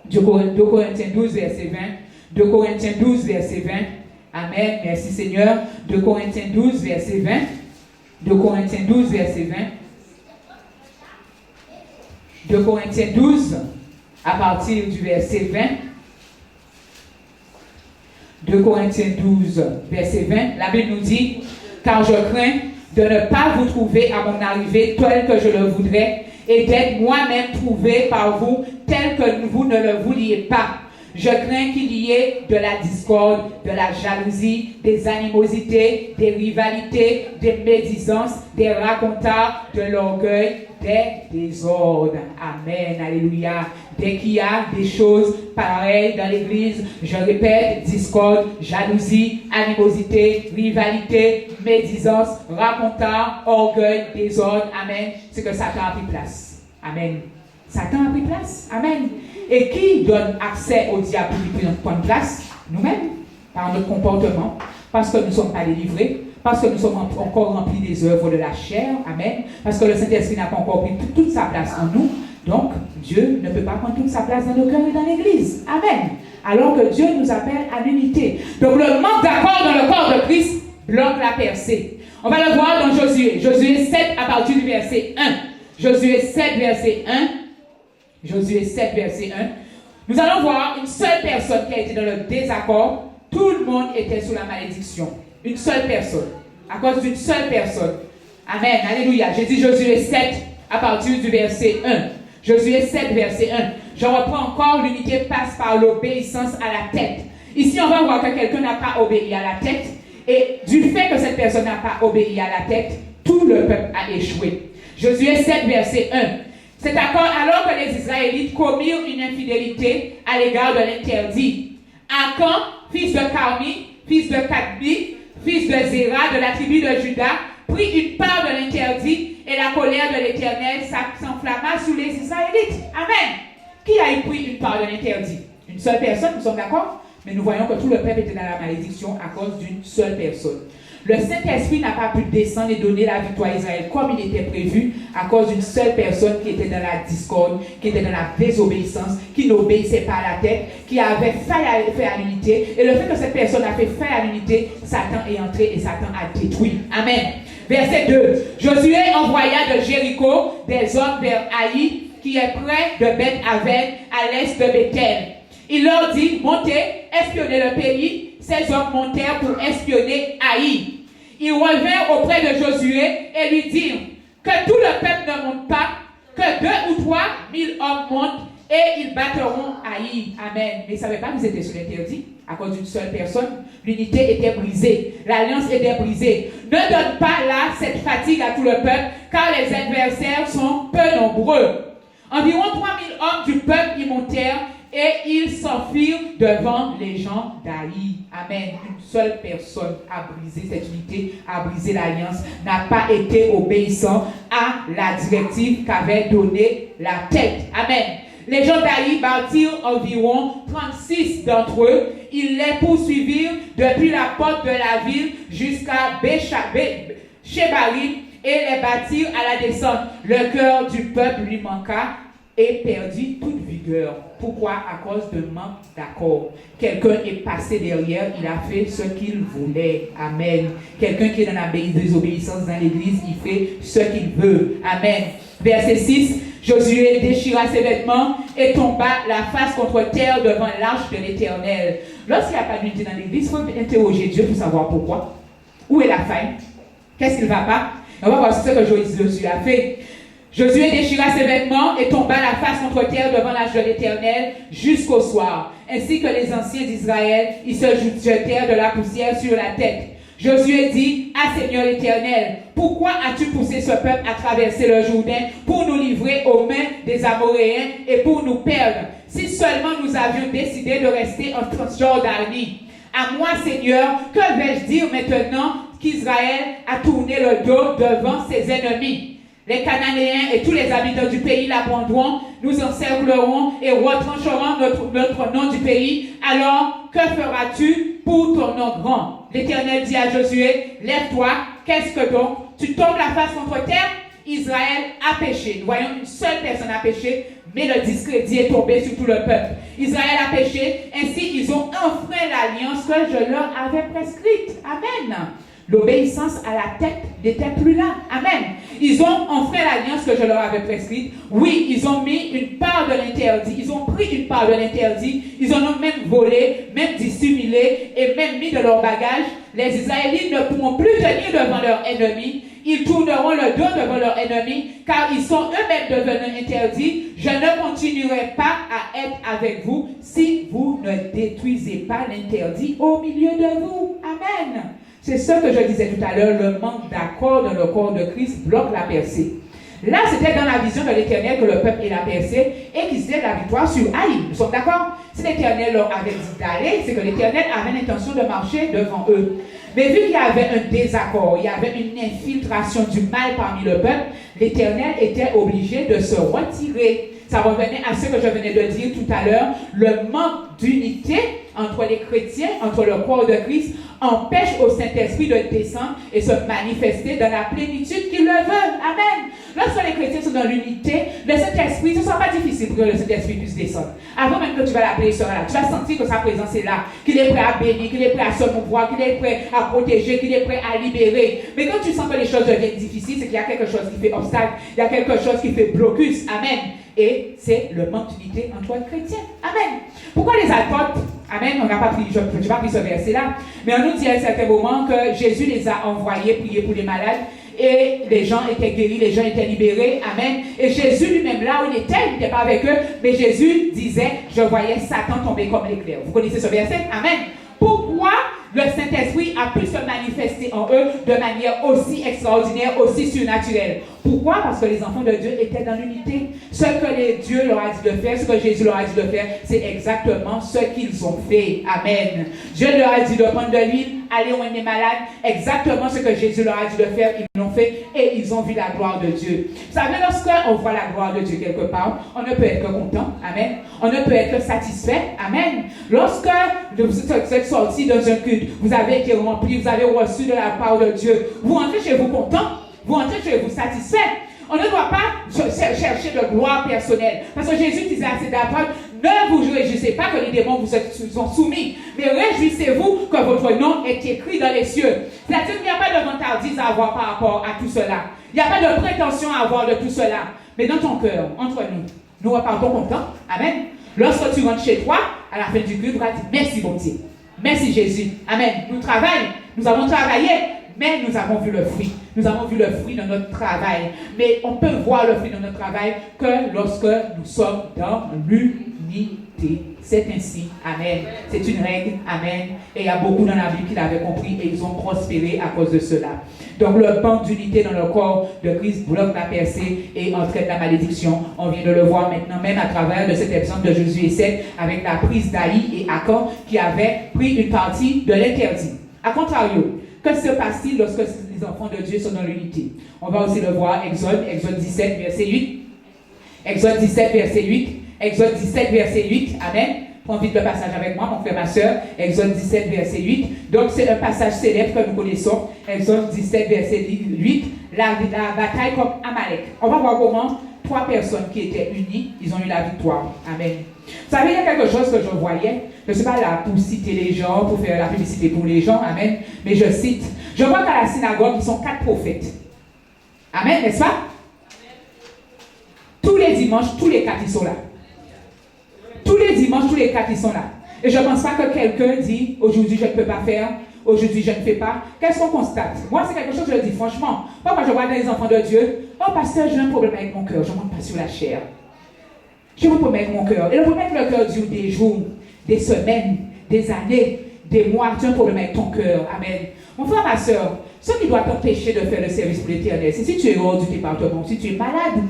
2 Corinthiens 12, verset 20. 2 Corinthiens 12, verset 20. Amen. Merci Seigneur. 2 Corinthiens 12, verset 20. 2 Corinthiens 12, verset 20. 2 Corinthiens 12, à partir du verset 20. 2 Corinthiens 12, verset 20. La Bible nous dit, car je crains de ne pas vous trouver à mon arrivée tel que je le voudrais, et d'être moi-même trouvé par vous tel que vous ne le vouliez pas. Je crains qu'il y ait de la discorde, de la jalousie, des animosités, des rivalités, des médisances, des racontards, de l'orgueil, des désordres. Amen. Alléluia. Dès qu'il y a des choses pareilles dans l'église, je répète, discorde, jalousie, animosité, rivalité, médisance, racontard, orgueil, désordre. Amen. C'est que Satan a pris place. Amen. Satan a pris place. Amen. Et qui donne accès au diable pour prendre place? Nous-mêmes, par notre comportement, parce que nous ne sommes pas délivrés, parce que nous sommes encore remplis des œuvres de la chair. Amen. Parce que le Saint-Esprit n'a pas encore pris toute sa place en nous. Donc, Dieu ne peut pas prendre toute sa place dans nos cœurs et dans l'Église. Amen. Alors que Dieu nous appelle à l'unité. Donc, le manque d'accord dans le corps de Christ bloque la percée. On va le voir dans Josué. Josué 7 à partir du verset 1. Josué 7, verset 1. Josué 7, verset 1. Nous allons voir une seule personne qui a été dans le désaccord. Tout le monde était sous la malédiction. Une seule personne. À cause d'une seule personne. Amen. Alléluia. J'ai dit Josué 7 à partir du verset 1. Josué 7, verset 1. Je reprends encore, l'unité passe par l'obéissance à la tête. Ici, on va voir que quelqu'un n'a pas obéi à la tête. Et du fait que cette personne n'a pas obéi à la tête, tout le peuple a échoué. Josué 7, verset 1. C'est alors que les Israélites commirent une infidélité à l'égard de l'interdit. Akan, fils de Carmi, fils de Kadbi, fils de Zéra, de la tribu de Juda, prit une part de l'interdit et la colère de l'Éternel s'enflamma sous les Israélites. Amen. Qui a pris une part de l'interdit? Une seule personne, nous sommes d'accord? Mais nous voyons que tout le peuple était dans la malédiction à cause d'une seule personne. Le Saint-Esprit n'a pas pu descendre et donner la victoire à Israël comme il était prévu à cause d'une seule personne qui était dans la discorde, qui était dans la désobéissance, qui n'obéissait pas à la tête, qui avait failli à l'unité. Et le fait que cette personne a fait failli à l'unité, Satan est entré et Satan a détruit. Amen. Verset 2. Josué envoya de Jéricho des hommes vers Haï, qui est près de Beth-Aven, à l'est de Bethel. Il leur dit, montez, espionnez le pays. Ces hommes montèrent pour espionner Haï. Ils revinrent auprès de Josué et lui dirent que tout le peuple ne monte pas, que 2 ou 3 000 hommes montent et ils battront Haï. Amen. Mais ils ne savaient pas qu'ils étaient sur l'interdit à cause d'une seule personne. L'unité était brisée. L'alliance était brisée. Ne donne pas là cette fatigue à tout le peuple, car les adversaires sont peu nombreux. Environ 3 000 hommes du peuple y montèrent et ils s'enfuirent devant les gens d'Haï. Amen. Une seule personne a brisé cette unité, a brisé l'alliance, n'a pas été obéissant à la directive qu'avait donnée la tête. Amen. Les gens d'Haï bâtirent environ 36 d'entre eux. Ils les poursuivirent depuis la porte de la ville jusqu'à Shebarim et les bâtirent à la descente. Le cœur du peuple lui manqua et perdit toute vigueur. Pourquoi? À cause de manque d'accord. Quelqu'un est passé derrière, il a fait ce qu'il voulait. Amen. Quelqu'un qui est dans la désobéissance dans l'église, il fait ce qu'il veut. Amen. Verset 6. Josué déchira ses vêtements et tomba la face contre terre devant l'arche de l'Éternel. Lorsqu'il n'y a pas d'unité dans l'église, il faut interroger Dieu pour savoir pourquoi. Où est la faille? Qu'est-ce qu'il ne va pas? On va voir ce que Josué a fait. Josué déchira ses vêtements et tomba la face contre terre devant l'arche de l'Éternel jusqu'au soir. Ainsi que les anciens d'Israël, ils se jetèrent de la poussière sur la tête. Josué dit, ah Seigneur l'Éternel, pourquoi as-tu poussé ce peuple à traverser le Jourdain pour nous livrer aux mains des Amoréens et pour nous perdre? Si seulement nous avions décidé de rester en Transjordanie. À moi, Seigneur, que vais-je dire maintenant qu'Israël a tourné le dos devant ses ennemis? Les Cananéens et tous les habitants du pays l'abandonneront, nous encerclerons et retrancherons notre nom du pays. Alors, que feras-tu pour ton nom grand? L'Éternel dit à Josué, lève-toi, qu'est-ce que donc? Tu tombes la face contre terre? Israël a péché. Nous voyons une seule personne a péché, mais le discrédit est tombé sur tout le peuple. Israël a péché, ainsi ils ont enfreint l'alliance que je leur avais prescrite. Amen. L'obéissance à la tête n'était plus là. Amen. Ils ont enfreint l'alliance que je leur avais prescrite. Oui, ils ont mis une part de l'interdit. Ils ont pris une part de l'interdit. Ils en ont même volé, même dissimulé et même mis de leur bagage. Les Israélites ne pourront plus tenir devant leurs ennemis. Ils tourneront le dos devant leurs ennemis car ils sont eux-mêmes devenus interdits. Je ne continuerai pas à être avec vous si vous ne détruisez pas l'interdit au milieu de vous. Amen. C'est ce que je disais tout à l'heure, le manque d'accord dans le corps de Christ bloque la percée. Là, c'était dans la vision de l'Éternel que le peuple ait la percée et qu'ils aient la victoire sur Haï. Nous sommes d'accord? Si l'Éternel leur avait dit d'aller, c'est que l'Éternel avait l'intention de marcher devant eux. Mais vu qu'il y avait un désaccord, il y avait une infiltration du mal parmi le peuple, l'Éternel était obligé de se retirer. Ça revenait à ce que je venais de dire tout à l'heure, le manque d'unité entre les chrétiens, entre le corps de Christ, empêche au Saint-Esprit de descendre et se manifester dans la plénitude qu'il le veut. Amen. Lorsque les chrétiens sont dans l'unité, le Saint-Esprit, ce ne sera pas difficile pour que le Saint-Esprit puisse descendre. Avant même que tu vas l'appeler, il sera là. Tu vas sentir que sa présence est là, qu'il est prêt à bénir, qu'il est prêt à se mouvoir, qu'il est prêt à protéger, qu'il est prêt à libérer. Mais quand tu sens que les choses deviennent difficiles, c'est qu'il y a quelque chose qui fait obstacle, il y a quelque chose qui fait blocus. Amen. Et c'est le manque d'unité entre les chrétiens. Amen. Pourquoi les apôtres, amen, on n'a pas pris, je n'ai pas pris ce verset-là, mais on nous dit à un certain moment que Jésus les a envoyés prier pour les malades et les gens étaient guéris, les gens étaient libérés. Amen. Et Jésus lui-même, là où il n'était pas avec eux, mais Jésus disait, je voyais Satan tomber comme l'éclair. Vous connaissez ce verset? Amen. Pourquoi le Saint-Esprit a pu se manifester en eux de manière aussi extraordinaire, aussi surnaturelle? Pourquoi? Parce que les enfants de Dieu étaient dans l'unité. Ce que Dieu leur a dit de faire, ce que Jésus leur a dit de faire, c'est exactement ce qu'ils ont fait. Amen. Dieu leur a dit de prendre de l'huile, aller oindre les malades. Exactement ce que Jésus leur a dit de faire, ils l'ont fait et ils ont vu la gloire de Dieu. Vous savez, lorsqu'on voit la gloire de Dieu quelque part, on ne peut être que content. Amen. On ne peut être que satisfait. Amen. Lorsque vous êtes sorti dans un culte, vous avez été rempli, vous avez reçu de la part de Dieu, vous rentrez chez vous content. Vous entrez chez vous satisfait. On ne doit pas chercher de gloire personnelle. Parce que Jésus disait à ses apôtres, ne vous réjouissez pas que les démons vous sont soumis, mais réjouissez-vous que votre nom est écrit dans les cieux. C'est-à-dire qu'il n'y a pas de vantardise à avoir par rapport à tout cela. Il n'y a pas de prétention à avoir de tout cela. Mais dans ton cœur, entre nous, nous repartons contents. Amen. Lorsque tu rentres chez toi, à la fin du culte, tu vas dire merci bon Dieu. Merci Jésus. Amen. Nous avons travaillé. Mais nous avons vu le fruit. Nous avons vu le fruit de notre travail. Mais on peut voir le fruit de notre travail que lorsque nous sommes dans l'unité. C'est ainsi. Amen. C'est une règle. Amen. Et il y a beaucoup dans la Bible qui l'avaient compris et ils ont prospéré à cause de cela. Donc le manque d'unité dans le corps de Christ bloque la percée et entraîne la malédiction. On vient de le voir maintenant même à travers de cet exemple de Josué 7 avec la prise d'Aï et Achan qui avaient pris une partie de l'interdit. A contrario, que se passe-t-il lorsque les enfants de Dieu sont dans l'unité? On va aussi le voir, Exode 17, verset 8. Exode 17, verset 8. Exode 17, verset 8. Amen. Prends vite le passage avec moi, mon frère, ma soeur. Exode 17, verset 8. Donc, c'est un passage célèbre que nous connaissons. Exode 17, verset 8. La bataille contre Amalek. On va voir comment 3 personnes qui étaient unies, ils ont eu la victoire. Amen. Vous savez, il y a quelque chose que je voyais. Je ne suis pas là pour citer les gens, pour faire la publicité pour les gens. Amen. Mais je cite. Je vois qu'à la synagogue, ils sont 4 prophètes. Amen, n'est-ce pas? Tous les dimanches, tous les 4, ils sont là. Tous les dimanches, tous les 4, ils sont là. Et je ne pense pas que quelqu'un dit, aujourd'hui, je ne peux pas faire. Aujourd'hui, je ne fais pas. Qu'est-ce qu'on constate? Moi, c'est quelque chose que je le dis franchement. Moi, je vois dans les enfants de Dieu, oh, pasteur, j'ai un problème avec mon cœur. Je ne monte pas sur la chair. J'ai un problème avec mon cœur. Et le problème avec le cœur dure des jours, des semaines, des années, des mois. Tu as un problème avec ton cœur. Amen. Mon frère, ma soeur, ce qui doit t'empêcher de faire le service pour l'Éternel, c'est si tu es hors du département, si tu es malade,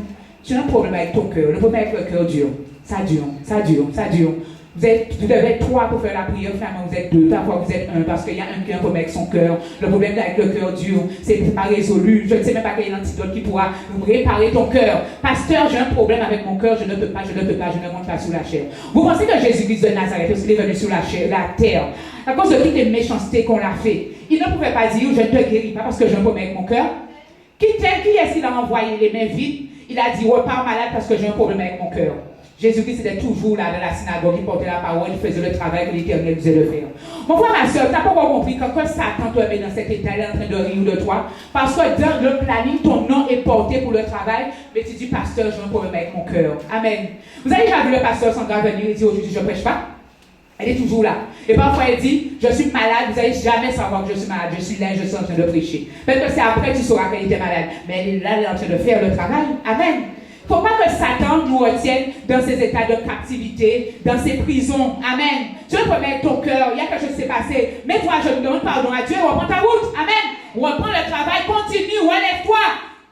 tu as un problème avec ton cœur. Le problème avec le cœur dure. Ça dure, ça dure, ça dure. Vous devez être 3 pour faire la prière, finalement vous êtes 2, parfois vous êtes 1, parce qu'il y a un qui a un problème avec son cœur. Le problème avec le cœur dur, c'est pas résolu. Je ne sais même pas quel est l'antidote qui pourra réparer ton cœur. Pasteur, j'ai un problème avec mon cœur, je ne peux pas, je ne monte pas sur la chair. Vous pensez que Jésus-Christ de Nazareth, lorsqu'il est venu sur la terre, à cause de toutes les méchancetés qu'on a fait, il ne pouvait pas dire, je ne te guéris pas parce que j'ai un problème avec mon cœur. Qui est-ce qu'il a envoyé les mains vides? Il a dit, repars malade parce que j'ai un problème avec mon cœur. Jésus-Christ était toujours là dans la synagogue, il portait la parole, il faisait le travail que l'Éternel disait de faire. Mon frère, ma soeur, tu n'as pas encore compris que quand Satan te met dans cet état, il est en train de rire de toi. Parce que dans le planning, ton nom est porté pour le travail, mais tu dis, pasteur, j'ai un problème avec mon cœur. Amen. Vous avez déjà vu le pasteur Sandra venir et dire, aujourd'hui, je ne prêche pas? Elle est toujours là. Et parfois, elle dit, je suis malade, vous n'allez jamais savoir que je suis malade, je suis là, je suis en train de prêcher. Peut-être que c'est après que tu sauras qu'elle était malade. Mais elle est là, elle est en train de faire le travail. Amen. Il ne faut pas que Satan nous retienne dans ces états de captivité, dans ces prisons. Amen. Tu veux remettre ton cœur, il y a quelque chose qui s'est passé. Mets-toi, je demande pardon à Dieu, reprends ta route. Amen. Reprends le travail, continue, relève-toi.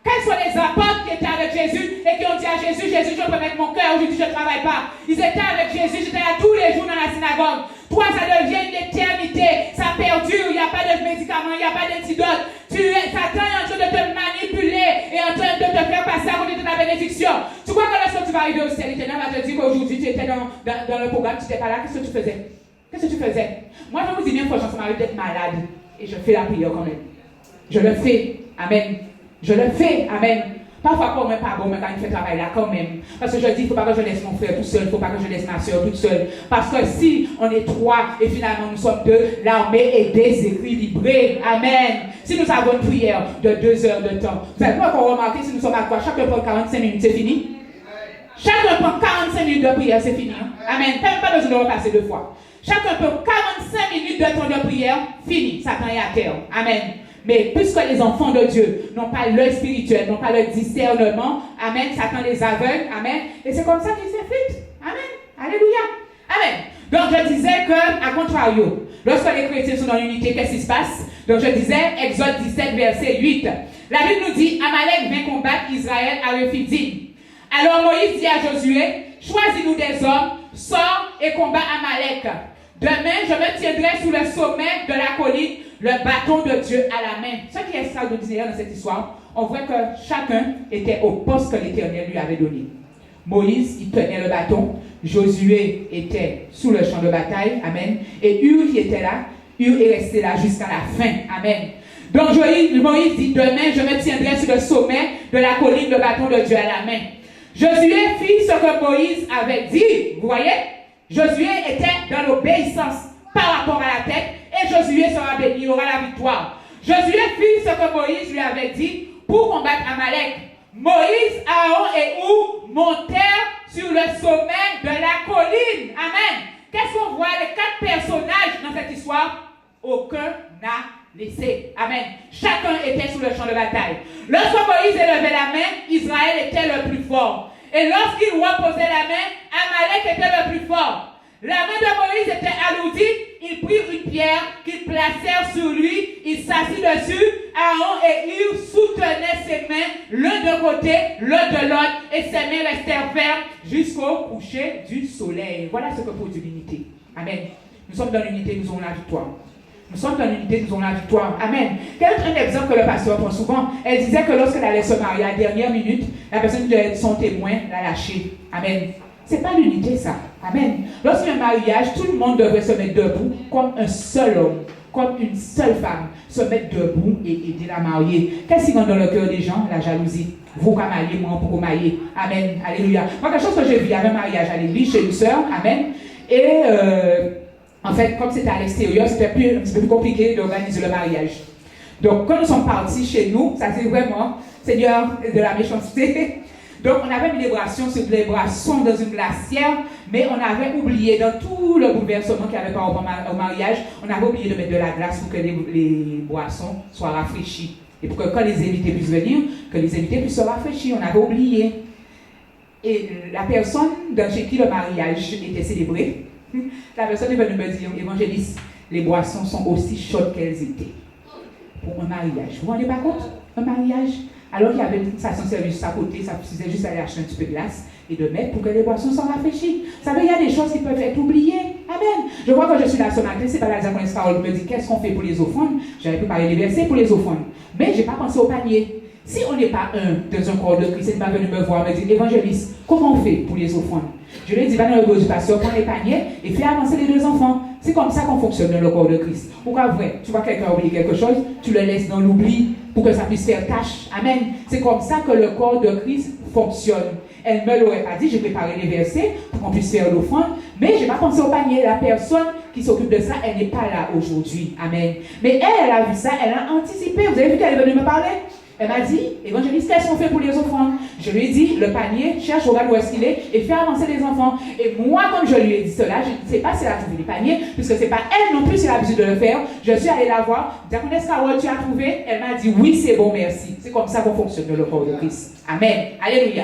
Quels sont les apôtres qui étaient avec Jésus et qui ont dit à Jésus, Jésus, je peux mettre mon cœur, aujourd'hui je ne travaille pas. Ils étaient avec Jésus, j'étais là tous les jours dans la synagogue. Toi, ça devient une éternité, ça perdure, il n'y a pas de médicaments, il n'y a pas d'antidote. Satan est en train de te manipuler et en train de te faire passer à côté de ta bénédiction. Tu crois que lorsque tu vas arriver au ciel, l'Éternel va te dire qu'aujourd'hui tu étais dans le programme, tu n'étais pas là, qu'est-ce que tu faisais? Qu'est-ce que tu faisais? Moi, je vous dis bien, franchement, ça m'arrive d'être malade. Et je fais la prière quand même. Je le fais. Amen. Je le fais. Amen. Parfois, quand même pas bon, mais quand il fait travail là, quand même. Parce que je dis, il ne faut pas que je laisse mon frère tout seul, il ne faut pas que je laisse ma soeur toute seule. Parce que si on est 3 et finalement nous sommes 2, l'armée est déséquilibrée. Amen. Si nous avons une prière de 2 heures de temps, vous avez pas encore remarqué, si nous sommes à 3, chacun prend 45 minutes, c'est fini? Chacun prend 45 minutes de prière, c'est fini. Hein? Amen. Pas besoin de repasser 2 fois. Chacun prend 45 minutes de temps de prière, fini. Satan est à terre. Amen. Mais puisque les enfants de Dieu n'ont pas l'œil spirituel, n'ont pas le discernement, amen, Satan les aveugle, amen, et c'est comme ça qu'ils s'effritent. Amen. Alléluia. Amen. Donc je disais que, à contrario, lorsque les chrétiens sont dans l'unité, qu'est-ce qui se passe? Donc je disais, Exode 17, verset 8. La Bible nous dit, Amalek vint combattre Israël à Rephidim. Alors Moïse dit à Josué, choisis-nous des hommes, sors et combat Amalek. Demain, je me tiendrai sous le sommet de la colline, le bâton de Dieu à la main. Ce qui est extraordinaire dans cette histoire, on voit que chacun était au poste que l'Éternel lui avait donné. Moïse, il tenait le bâton. Josué était sous le champ de bataille. Amen. Et Hur qui était là, Hur est resté là jusqu'à la fin. Amen. Donc Moïse dit, demain, je me tiendrai sur le sommet de la colline, le bâton de Dieu à la main. Josué fit ce que Moïse avait dit. Vous voyez? Josué était dans l'obéissance par rapport à la tête et Josué sera béni, il aura la victoire. Josué fit ce que Moïse lui avait dit pour combattre Amalek. Moïse, Aaron et Hur montèrent sur le sommet de la colline. Amen. Qu'est-ce qu'on voit? Les 4 personnages dans cette histoire, aucun n'a laissé. Amen. Chacun était sous le champ de bataille. Lorsque Moïse élevait la main, Israël était le plus fort. Et lorsqu'il reposait la main, Amalek était le plus fort. La main de Moïse était alourdie. Il prit une pierre qu'ils placèrent sur lui. Il s'assit dessus. Aaron et Hur soutenaient ses mains, l'un d'un côté, l'autre de l'autre, et ses mains restèrent fermes jusqu'au coucher du soleil. Voilà ce que produit l'unité. Amen. Nous sommes dans l'unité, nous avons la victoire. Nous sommes dans l'unité, nous avons la victoire. Amen. Quel est un exemple que le pasteur prend souvent? Elle disait que lorsqu'elle allait se marier à la dernière minute, la personne qui devait être son témoin l'a lâché. Amen. C'est pas l'unité, ça. Amen. Lorsqu'il y a un mariage, tout le monde devrait se mettre debout comme un seul homme, comme une seule femme, se mettre debout et aider la mariée. Qu'est-ce qui rentre dans le cœur des gens? La jalousie. Vous pouvez marier, moi, pour vous marier. Amen. Alléluia. Moi, quelque chose que j'ai vu, il y avait un mariage à l'église chez une sœur. Amen. Et en fait, comme c'était à l'extérieur, c'était un petit peu plus compliqué d'organiser le mariage. Donc, quand nous sommes partis chez nous, ça c'est vraiment, Seigneur, de la méchanceté. Donc, on avait mis les boissons dans une glacière, mais on avait oublié, dans tout le bouleversement qu'il y avait par rapport au mariage, on avait oublié de mettre de la glace pour que les boissons soient rafraîchies. Et pour que quand les invités puissent venir, que les invités puissent se rafraîchir. On avait oublié. Et la personne chez qui le mariage était célébré, la personne est venue me dire, évangéliste, les boissons sont aussi chaudes qu'elles étaient. Pour un mariage. Vous vous rendez pas compte? Un mariage, alors qu'il y avait une station-service à côté, ça suffisait juste d'aller acheter un petit peu de glace et de mettre pour que les boissons soient rafraîchies. Vous savez, il y a des choses qui peuvent être oubliées. Amen. Je vois que je suis là ce matin, c'est pas la diaconesse Carole qui me dit qu'est-ce qu'on fait pour les offrandes. J'avais préparé les versets pour les offrandes. Mais je n'ai pas pensé au panier. Si on n'est pas dans un corps de Christ, il n'est pas venu me voir, me dire, évangéliste, comment on fait pour les offrandes? Je lui ai dit, va dans le bureau du pasteur, prends les paniers et fais avancer les 2 enfants. C'est comme ça qu'on fonctionne dans le corps de Christ. Pourquoi vrai? Tu vois quelqu'un oublier quelque chose, tu le laisses dans l'oubli pour que ça puisse faire tâche. Amen. C'est comme ça que le corps de Christ fonctionne. Elle ne me l'aurait pas dit, j'ai préparé les versets pour qu'on puisse faire l'offrande, mais je n'ai pas pensé au panier. La personne qui s'occupe de ça, elle n'est pas là aujourd'hui. Amen. Mais elle a vu ça, elle a anticipé. Vous avez vu qu'elle est venue me parler? Elle m'a dit, évangéliste, qu'est-ce qu'on fait pour les offrandes? Je lui ai dit, le panier, cherche, regarde où est-ce qu'il est et fais avancer les enfants. Et moi, comme je lui ai dit cela, je ne sais pas si elle a trouvé les paniers, puisque ce n'est pas elle non plus qui a l'habitude de le faire. Je suis allée la voir. Diaconesse Carole, tu as trouvé? Elle m'a dit, oui, c'est bon, merci. C'est comme ça qu'on fonctionne dans le corps de Christ. Amen. Alléluia.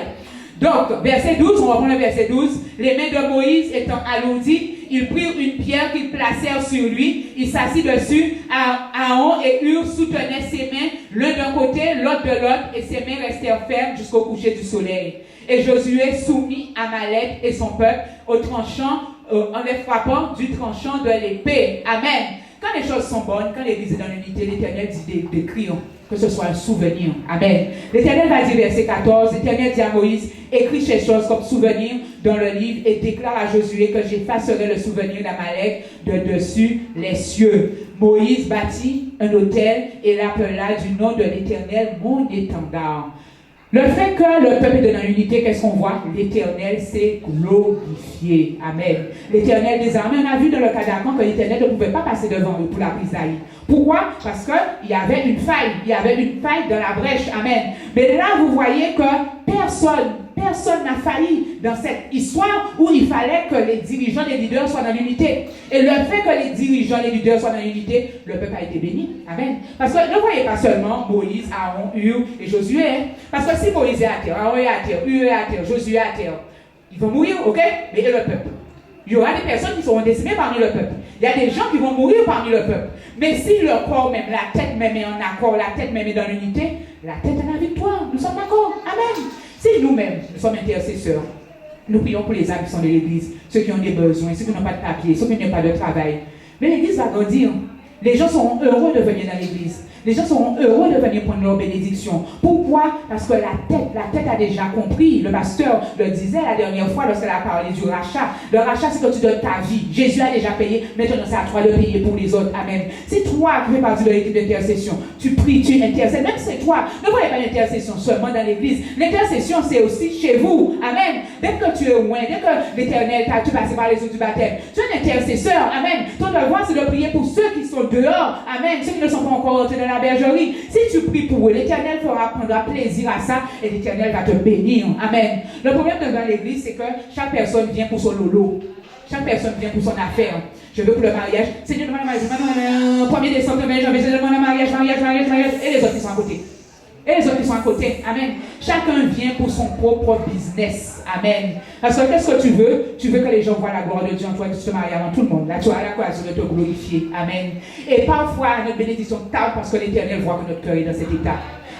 Donc, verset 12, on va prendre le verset 12. Les mains de Moïse étant alourdies, ils prirent une pierre qu'ils placèrent sur lui. Il s'assit dessus. Aaron et Hur soutenaient ses mains, l'un d'un côté, l'autre de l'autre, et ses mains restèrent fermes jusqu'au coucher du soleil. Et Josué soumit Amalek et son peuple au tranchant, en les frappant du tranchant de l'épée. Amen. Quand les choses sont bonnes, quand l'Église est dans l'unité, l'Éternel dit d'écrire, que ce soit un souvenir. Amen. L'Éternel va dire, verset 14, l'Éternel dit à Moïse, écris ces choses comme souvenir dans le livre et déclare à Josué que j'effacerai le souvenir d'Amalek de dessus les cieux. Moïse bâtit un autel et l'appela du nom de l'Éternel mon étendard. Le fait que le peuple est dans l'unité, qu'est-ce qu'on voit? L'Éternel s'est glorifié. Amen. L'Éternel des armées, on a vu dans le cas d'Akan que l'Éternel ne pouvait pas passer devant eux pour la prise d'Aïe. Pourquoi? Parce qu'il y avait une faille. Il y avait une faille dans la brèche. Amen. Mais là, vous voyez que personne n'a failli dans cette histoire où il fallait que les dirigeants, les leaders soient dans l'unité. Et le fait que les dirigeants, les leaders soient dans l'unité, le peuple a été béni. Amen. Parce que ne voyez pas seulement Moïse, Aaron, Hur et Josué. Parce que si Moïse est à terre, Aaron est à terre, Hur est à terre, Josué est à terre, ils vont mourir, ok? Mais et le peuple? Il y aura des personnes qui seront décimées parmi le peuple. Il y a des gens qui vont mourir parmi le peuple. Mais si le corps même, la tête même est en accord, la tête même est dans l'unité, la tête est la victoire. Nous sommes d'accord. Amen. Si nous-mêmes, nous sommes intercesseurs, nous prions pour les âmes qui sont de l'église, ceux qui ont des besoins, ceux qui n'ont pas de papier, ceux qui n'ont pas de travail. Mais l'église va grandir. Les gens seront heureux de venir dans l'église. Les gens seront heureux de venir prendre leur bénédiction. Pourquoi? Parce que la tête a déjà compris. Le pasteur le disait la dernière fois lorsqu'elle a parlé du rachat. Le rachat, c'est que tu donnes ta vie. Jésus a déjà payé. Maintenant, c'est à toi de payer pour les autres. Amen. C'est toi qui fais partie de l'équipe d'intercession. Tu pries, tu intercèdes. Même c'est toi. Ne voyez pas l'intercession seulement dans l'église. L'intercession, c'est aussi chez vous. Amen. Dès que tu es loin, dès que l'Éternel t'a, tu passes par les eaux du baptême, tu es un intercesseur. Amen. Ton devoir, c'est de prier pour ceux qui sont dehors. Amen. Ceux qui ne sont pas encore entrés dans la bergerie. Si tu pries pour eux, l'Éternel prendra plaisir à ça et l'Éternel va te bénir. Amen. Le problème dans l'église, c'est que chaque personne vient pour son lolo. Chaque personne vient pour son affaire. Je veux pour le mariage. Seigneur, demande le mariage. 1er décembre, 20 janvier, je demande le mariage. Et les autres qui sont à côté. Et les autres qui sont à côté. Amen. Chacun vient pour son propre business. Amen. Parce que qu'est-ce que tu veux? Tu veux que les gens voient la gloire de Dieu en toi et que tu te maries avant tout le monde. Là, tu as la occasion de te glorifier. Amen. Et parfois, notre bénédiction tarde parce que l'Éternel voit que notre cœur est dans cet état.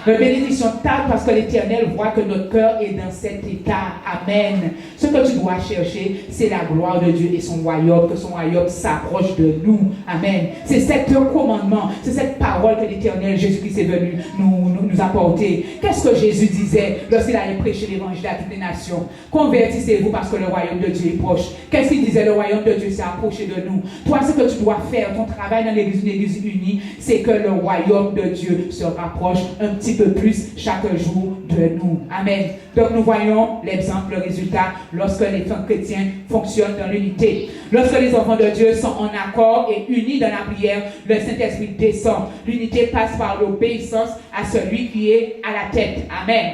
Notre bénédiction tarde parce que l'Éternel voit que notre cœur est dans cet état. Amen. Ce que tu dois chercher, c'est la gloire de Dieu et son royaume, que son royaume s'approche de nous. Amen. C'est cet commandement, c'est cette parole que l'Éternel Jésus-Christ est venu nous apporter. Qu'est-ce que Jésus disait lorsqu'il allait prêcher l'évangile à toutes les nations? Convertissez-vous parce que le royaume de Dieu est proche. Qu'est-ce qu'il disait? Le royaume de Dieu s'est approché de nous. Toi, ce que tu dois faire, ton travail dans l'église, une église unie, c'est que le royaume de Dieu se rapproche un petit peu plus chaque jour de nous. Amen. Donc nous voyons l'exemple, le résultat lorsque les chrétiens fonctionnent dans l'unité. Lorsque les enfants de Dieu sont en accord et unis dans la prière, le Saint-Esprit descend. L'unité passe par l'obéissance à celui qui est à la tête. Amen.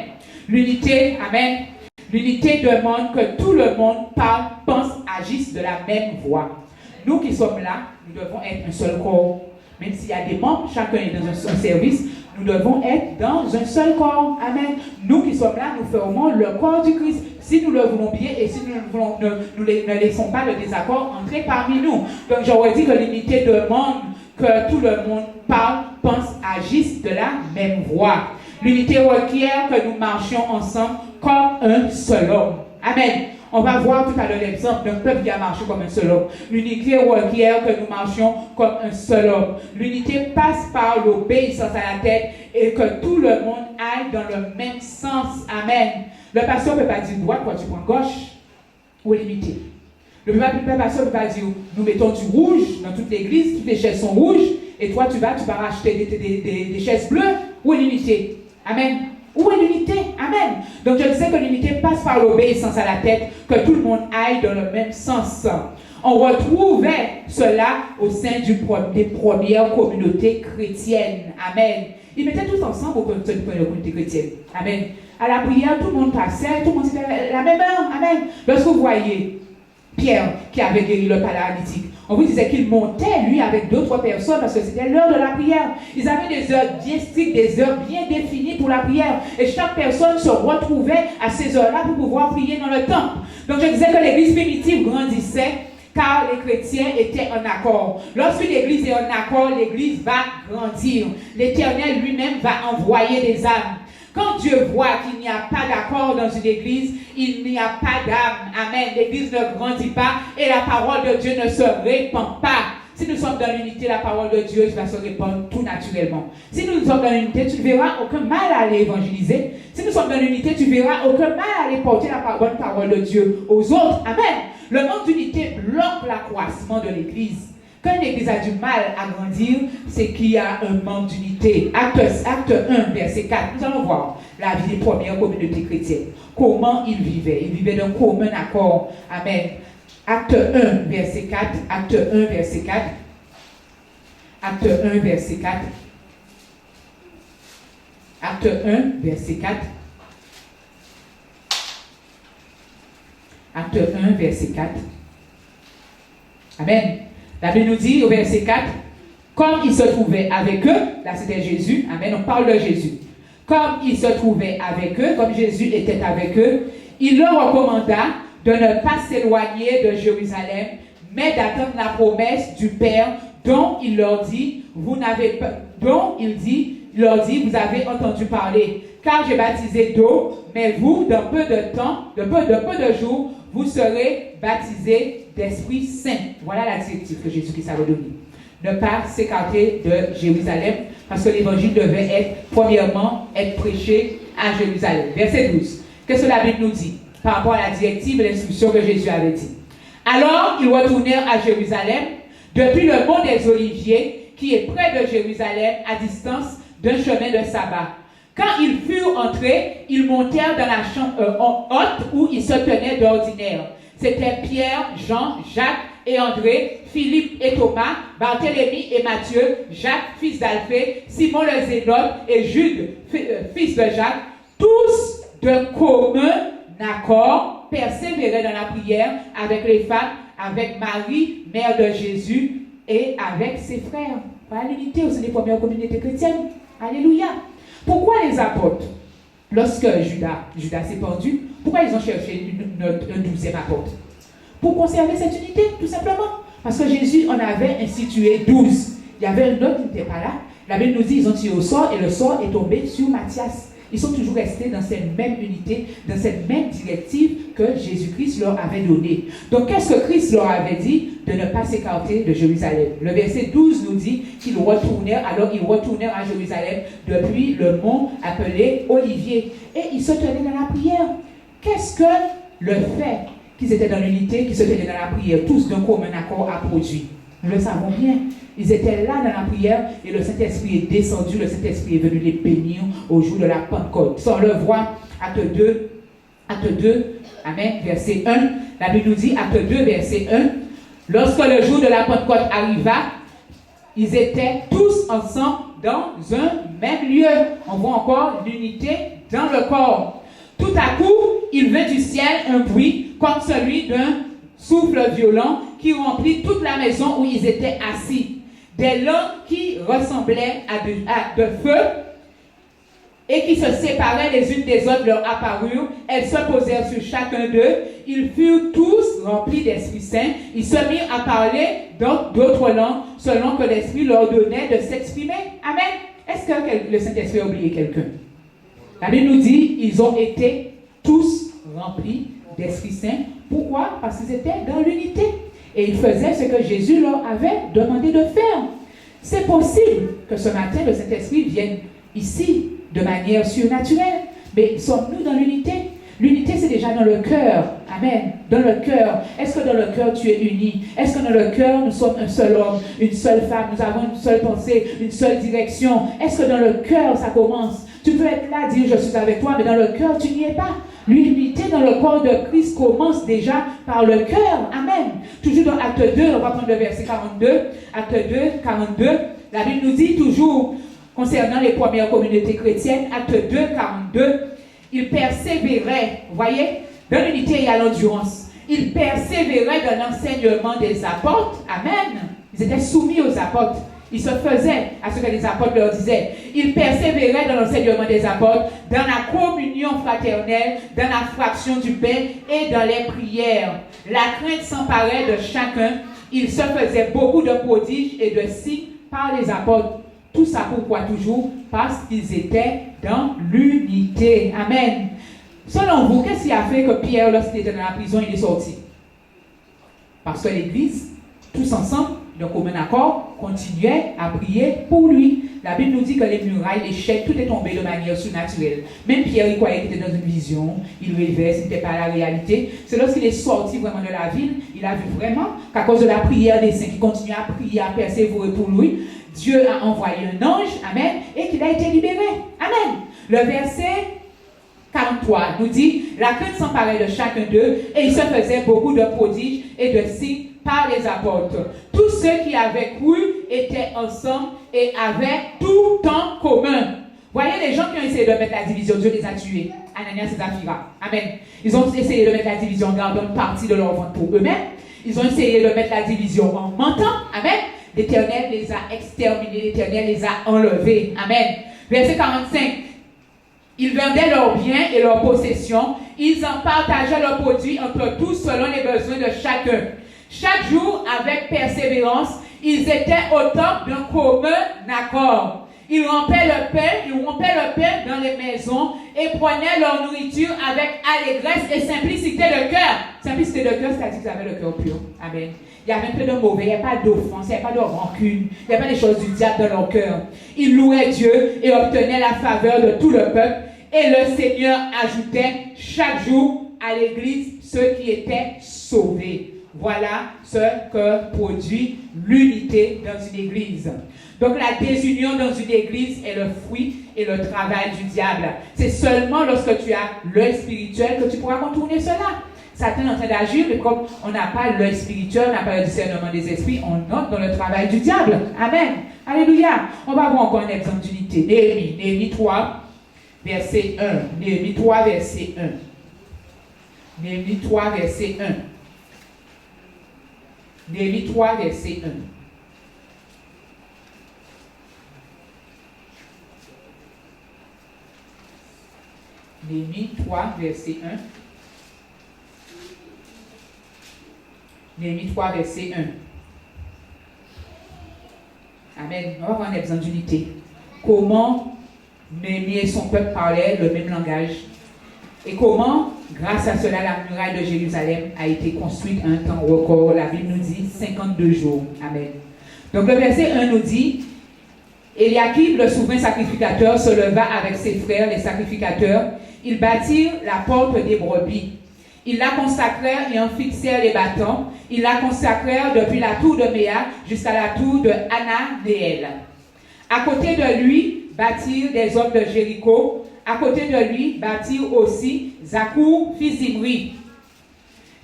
L'unité, amen. L'unité demande que tout le monde parle, pense, agisse de la même voix. Nous qui sommes là, nous devons être un seul corps. Même s'il y a des membres, chacun est dans un seul service, nous devons être dans un seul corps. Amen. Nous qui sommes là, nous formons le corps du Christ. Si nous le voulons bien et si nous ne laissons pas le désaccord entrer parmi nous. Donc j'aurais dit que l'unité demande que tout le monde parle, pense, agisse de la même voix. L'unité requiert que nous marchions ensemble comme un seul homme. Amen. On va voir tout à l'heure l'exemple d'un peuple qui a marché comme un seul homme. L'unité requiert que nous marchions comme un seul homme. L'unité passe par l'obéissance à la tête et que tout le monde aille dans le même sens. Amen. Le pasteur ne peut pas dire droite, toi tu prends gauche. Ou l'unité. Le pasteur ne peut pas dire nous mettons du rouge dans toute l'église, toutes les chaises sont rouges, et toi tu vas racheter des chaises bleues. Où est l'unité? Amen. Où est l'unité? Amen. Donc je disais que l'unité passe par l'obéissance à la tête, que tout le monde aille dans le même sens. On retrouvait cela au sein des premières communautés chrétiennes. Amen. Ils mettaient tous ensemble au sein des premières communautés chrétiennes. Amen. À la prière, tout le monde passait, tout le monde était la même heure. Amen. Lorsque vous voyez Pierre qui avait guéri le paralytique, on vous disait qu'il montait, lui, avec d'autres personnes parce que c'était l'heure de la prière. Ils avaient des heures bien strictes, des heures bien définies pour la prière. Et chaque personne se retrouvait à ces heures-là pour pouvoir prier dans le temple. Donc je disais que l'église primitive grandissait car les chrétiens étaient en accord. Lorsque l'église est en accord, l'église va grandir. L'Éternel lui-même va envoyer des âmes. Quand Dieu voit qu'il n'y a pas d'accord dans une église, il n'y a pas d'âme. Amen. L'église ne grandit pas et la parole de Dieu ne se répand pas. Si nous sommes dans l'unité, la parole de Dieu va se répandre tout naturellement. Si nous sommes dans l'unité, tu ne verras aucun mal à aller évangéliser. Si nous sommes dans l'unité, tu verras aucun mal à aller porter la bonne parole de Dieu aux autres. Amen. Le manque d'unité bloque l'accroissement de l'Église. Quand une Église a du mal à grandir, c'est qu'il y a un manque d'unité. Acte 1, verset 4, nous allons voir la vie des premières communautés chrétiennes. Comment ils vivaient. Ils vivaient d'un commun accord. Amen. Acte 1, verset 4. Acte 1, verset 4. Acte 1, verset 4. Acte 1, verset 4. Acte 1, verset 4. Amen. La Bible nous dit au verset 4, comme il se trouvait avec eux, là c'était Jésus, amen, on parle de Jésus. Comme il se trouvait avec eux, comme Jésus était avec eux, il leur recommanda de ne pas s'éloigner de Jérusalem, mais d'attendre la promesse du Père dont il leur dit, vous n'avez pas, dont il leur dit, vous avez entendu parler, car j'ai baptisé d'eau, mais vous, dans peu de temps, de peu de jours, vous serez baptisés d'Esprit Saint. Voilà la directive que Jésus-Christ avait donnée. Ne pas s'écarter de Jérusalem, parce que l'évangile devait être, premièrement, être prêché à Jérusalem. Verset 12. Qu'est-ce que la Bible nous dit par rapport à la directive et l'instruction que Jésus avait dit? Alors, ils retournèrent à Jérusalem, depuis le mont des Oliviers, qui est près de Jérusalem, à distance d'un chemin de sabbat. Quand ils furent entrés, ils montèrent dans la chambre haute où ils se tenaient d'ordinaire. C'était Pierre, Jean, Jacques et André, Philippe et Thomas, Barthélemy et Matthieu, Jacques, fils d'Alphée, Simon le Zélote et Jude, fils de Jacques. Tous d'un commun accord persévéraient dans la prière avec les femmes, avec Marie, mère de Jésus, et avec ses frères. Voilà l'unité au sein des premières communautés chrétiennes. Alléluia. Pourquoi les apôtres, lorsque Judas s'est pendu, pourquoi ils ont cherché un 12e apôtre? Pour conserver cette unité, tout simplement. Parce que Jésus en avait institué 12. Il y avait un autre qui n'était pas là. La Bible nous dit qu'ils ont tiré au sort et le sort est tombé sur Matthias. Ils sont toujours restés dans cette même unité, dans cette même directive que Jésus-Christ leur avait donnée. Donc, qu'est-ce que Christ leur avait dit? De ne pas s'écarter de Jérusalem. Le verset 12 nous dit qu'ils retournèrent, alors ils retournèrent à Jérusalem depuis le mont appelé Olivier. Et ils se tenaient dans la prière. Qu'est-ce que le fait qu'ils étaient dans l'unité, qu'ils se tenaient dans la prière, tous d'un commun accord, a produit? Nous le savons bien. Ils étaient là dans la prière et le Saint-Esprit est descendu, le Saint-Esprit est venu les bénir au jour de la Pentecôte. Ça, on le voit, acte 2, amen, verset 1. La Bible nous dit, acte 2, verset 1. Lorsque le jour de la Pentecôte arriva, ils étaient tous ensemble dans un même lieu. On voit encore l'unité dans le corps. Tout à coup, il vint du ciel un bruit comme celui d'un souffle violent qui remplit toute la maison où ils étaient assis. Des langues qui ressemblaient à de feu et qui se séparaient les unes des autres leur apparurent. Elles se posèrent sur chacun d'eux. Ils furent tous remplis d'Esprit Saint. Ils se mirent à parler d'autres langues selon que l'Esprit leur donnait de s'exprimer. Amen. Est-ce que le Saint-Esprit a oublié quelqu'un? La Bible nous dit ils ont été tous remplis d'Esprit Saint. Pourquoi? Parce qu'ils étaient dans l'unité. Et ils faisaient ce que Jésus leur avait demandé de faire. C'est possible que ce matin, le Saint-Esprit vienne ici de manière surnaturelle. Mais sommes-nous dans l'unité? L'unité, c'est déjà dans le cœur. Amen. Dans le cœur. Est-ce que dans le cœur, tu es uni? Est-ce que dans le cœur, nous sommes un seul homme, une seule femme, nous avons une seule pensée, une seule direction? Est-ce que dans le cœur, ça commence? Tu peux être là, dire je suis avec toi, mais dans le cœur, tu n'y es pas. L'unité dans le corps de Christ commence déjà par le cœur. Amen. Toujours dans Acte 2, on va prendre le verset 42. Acte 2, 42. La Bible nous dit toujours, concernant les premières communautés chrétiennes, Acte 2, 42, ils persévéraient, vous voyez, dans l'unité et à l'endurance. Ils persévéraient dans l'enseignement des apôtres. Amen. Ils étaient soumis aux apôtres. Ils se faisaient à ce que les apôtres leur disaient. Ils persévéraient dans l'enseignement des apôtres, dans la communion fraternelle, dans la fraction du pain et dans les prières. La crainte s'emparait de chacun. Il se faisait beaucoup de prodiges et de signes par les apôtres. Tout ça pourquoi toujours? Parce qu'ils étaient dans l'unité. Amen. Selon vous, qu'est-ce qui a fait que Pierre, lorsqu'il était dans la prison, il est sorti? Parce que l'Église, tous ensemble, de commun accord, continuaient à prier pour lui. La Bible nous dit que les murailles, les chaînes, tout est tombé de manière surnaturelle. Même Pierre, il croyait qu'il était dans une vision, il rêvait, ce n'était pas la réalité. C'est lorsqu'il est sorti vraiment de la ville, il a vu vraiment qu'à cause de la prière des saints qui continuaient à prier, à persévérer pour lui, Dieu a envoyé un ange, amen, et qu'il a été libéré. Amen. Le verset 43 nous dit, la crainte s'emparait de chacun d'eux et il se faisait beaucoup de prodiges et de signes par les apôtres. Tous ceux qui avaient cru étaient ensemble et avaient tout en commun. Voyez les gens qui ont essayé de mettre la division, Dieu les a tués. Ananias et Saphira. Amen. Ils ont essayé de mettre la division en gardant une partie de leur ventre pour eux-mêmes. Ils ont essayé de mettre la division en mentant. Amen. L'Éternel les a exterminés, l'Éternel les a enlevés. Amen. Verset 45. Ils vendaient leurs biens et leurs possessions. Ils en partageaient leurs produits entre tous selon les besoins de chacun. Chaque jour, avec persévérance, ils étaient au temple d'un commun accord. Ils rompaient le pain dans les maisons et prenaient leur nourriture avec allégresse et simplicité de cœur. Simplicité de cœur, c'est-à-dire qu'ils avaient le cœur pur. Amen. Il y avait un peu de mauvais, il n'y a pas d'offense, il n'y a pas de rancune, il n'y a pas des choses du diable dans leur cœur. Ils louaient Dieu et obtenaient la faveur de tout le peuple. Et le Seigneur ajoutait chaque jour à l'église ceux qui étaient sauvés. Voilà ce que produit l'unité dans une église. Donc la désunion dans une église est le fruit et le travail du diable. C'est seulement lorsque tu as l'œil spirituel que tu pourras contourner cela. Satan est en train d'agir, mais comme on n'a pas l'œil spirituel, on n'a pas le discernement des esprits, on entre dans le travail du diable. Amen. Alléluia. On va voir encore un exemple d'unité. Néhémie 3, verset 1. Néhémie 3, verset 1. Néhémie 3, verset 1. Néhémie 3, verset 1. Néhémie 3, verset 1. Néhémie 3, verset 1. Amen. On va voir un exemple d'unité. Comment Néhémie et son peuple parlaient le même langage. Et comment, grâce à cela, la muraille de Jérusalem a été construite à un temps record. La Bible nous dit 52 jours. Amen. Donc le verset 1 nous dit, Éliakim, le souverain sacrificateur, se leva avec ses frères, les sacrificateurs. Ils bâtirent la porte des brebis. Ils la consacrèrent et en fixèrent les bâtons. Ils la consacrèrent depuis la tour de Méa jusqu'à la tour de Ananéel. À côté de lui bâtirent des hommes de Jéricho. À côté de lui bâtirent aussi Zakour, fils d'Imri.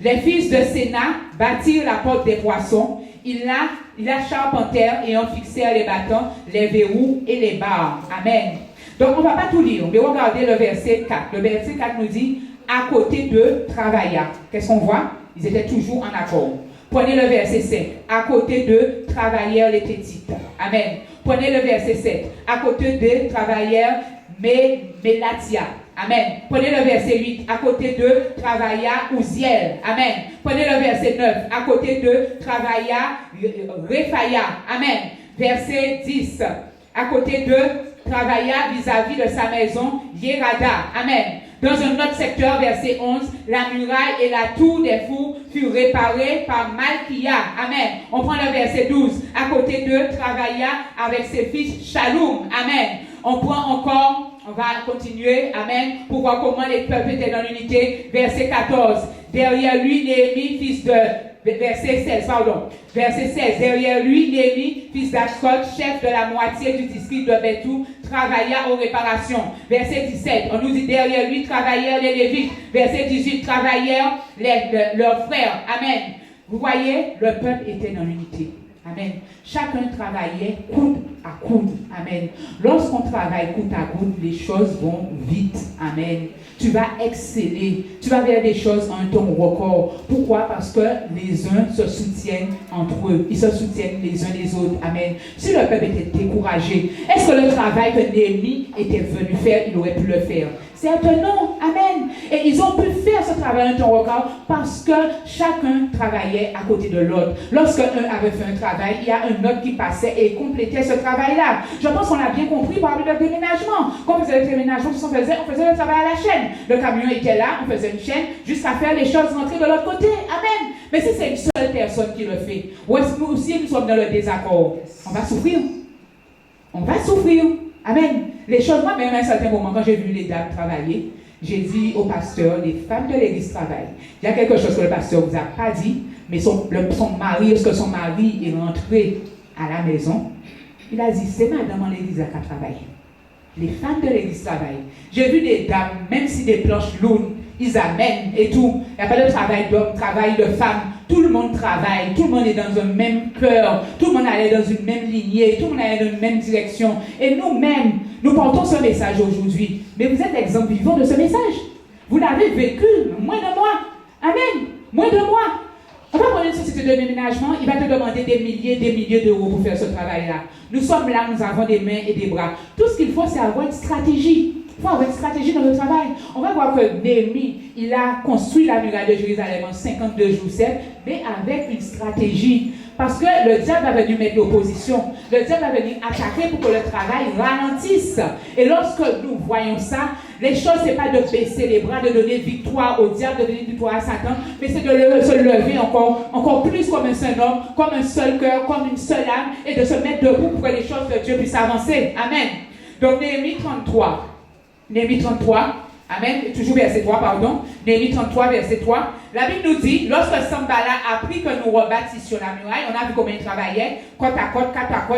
Les fils de Séna bâtirent la porte des poissons. Ils la charpentèrent et en fixèrent les bâtons, les verrous et les barres. Amen. Donc on ne va pas tout lire, mais regardez le verset 4. Le verset 4 nous dit, à côté d'eux travailla. Qu'est-ce qu'on voit? Ils étaient toujours en accord. Prenez le verset 5. À côté d'eux travaillèrent les Tétites. Amen. Prenez le verset 7. À côté d'eux travaillèrent Mélatia. Amen. Prenez le verset 8. À côté d'eux travailla Ouziel. Amen. Prenez le verset 9. À côté d'eux travailla Réphaya. Amen. Verset 10. À côté d'eux travailla vis-à-vis de sa maison Yérada. Amen. Dans un autre secteur, verset 11, la muraille et la tour des fours furent réparées par Malkia. Amen. On prend le verset 12. À côté d'eux travailla avec ses fils Shalom. Amen. On prend encore, on va continuer. Amen. Pour voir comment les peuples étaient dans l'unité. Verset 14. Derrière lui, Néhémie, fils de... Verset 16, pardon. Verset 16. Derrière lui, Néhémie, fils d'Ashkot, chef de la moitié du district de Béthou, travailla aux réparations. Verset 17. On nous dit derrière lui travaillèrent les Lévites. Verset 18. Travaillèrent leurs frères. Amen. Vous voyez, le peuple était dans l'unité. Amen. Chacun travaillait coude à coude. Amen. Lorsqu'on travaille coude à coude, les choses vont vite. Amen. Tu vas exceller. Tu vas vers des choses en un temps record. Pourquoi? Parce que les uns se soutiennent entre eux. Ils se soutiennent les uns les autres. Amen. Si le peuple était découragé, est-ce que le travail que Néhémie était venu faire, il aurait pu le faire? Certes non. Amen. Et ils ont pu faire ce travail en un temps record parce que chacun travaillait à côté de l'autre. Lorsqu'un avait fait un travail, il y a un autre qui passait et complétait ce travail-là. Je pense qu'on a bien compris par le déménagement. Quand on faisait le déménagement, on faisait le travail à la chaîne. Le camion était là, on faisait une chaîne jusqu'à faire les choses rentrer de l'autre côté. Amen. Mais si c'est une seule personne qui le fait, ou si nous sommes dans le désaccord, on va souffrir. On va souffrir. Amen. Les choses, moi-même, à un certain moment, quand j'ai vu les dames travailler, j'ai dit au pasteur, les femmes de l'église travaillent. Il y a quelque chose que le pasteur ne vous a pas dit, mais son mari, lorsque son mari est rentré à la maison, il a dit, c'est madame en l'église qui a travaillé. Les femmes de l'église travaillent. J'ai vu des dames, même si des planches lourdes, ils amènent et tout. Il n'y a pas de travail d'homme, travail de femme. Tout le monde travaille, tout le monde est dans un même cœur, tout le monde allait dans une même lignée, tout le monde allait dans une même direction. Et nous-mêmes, nous portons ce message aujourd'hui. Mais vous êtes l'exemple vivant de ce message. Vous l'avez vécu, moins de moi. Amen. Moins de moi. On va prendre une société de déménagement, il va te demander des milliers d'euros pour faire ce travail-là. Nous sommes là, nous avons des mains et des bras. Tout ce qu'il faut, c'est avoir une stratégie. Il faut avoir une stratégie dans le travail. On va voir que Néhémie, il a construit la muraille de Jérusalem en 52 jours 7, mais avec une stratégie. Parce que le diable va venir mettre l'opposition. Le diable va venir attaquer pour que le travail ralentisse. Et lorsque nous voyons ça, les choses, ce n'est pas de baisser les bras, de donner victoire au diable, de donner victoire à Satan, mais c'est de se lever encore plus comme un seul homme, comme un seul cœur, comme une seule âme, et de se mettre debout pour que les choses de Dieu puissent avancer. Amen. Donc, Néhémie 33. Néhémie 33. Amen. Toujours verset 3, pardon. Néhémie 33, verset 3. La Bible nous dit, lorsque Sanballat a appris que nous rebâtissions la muraille, on a vu comment ils travaillaient, côte à côte,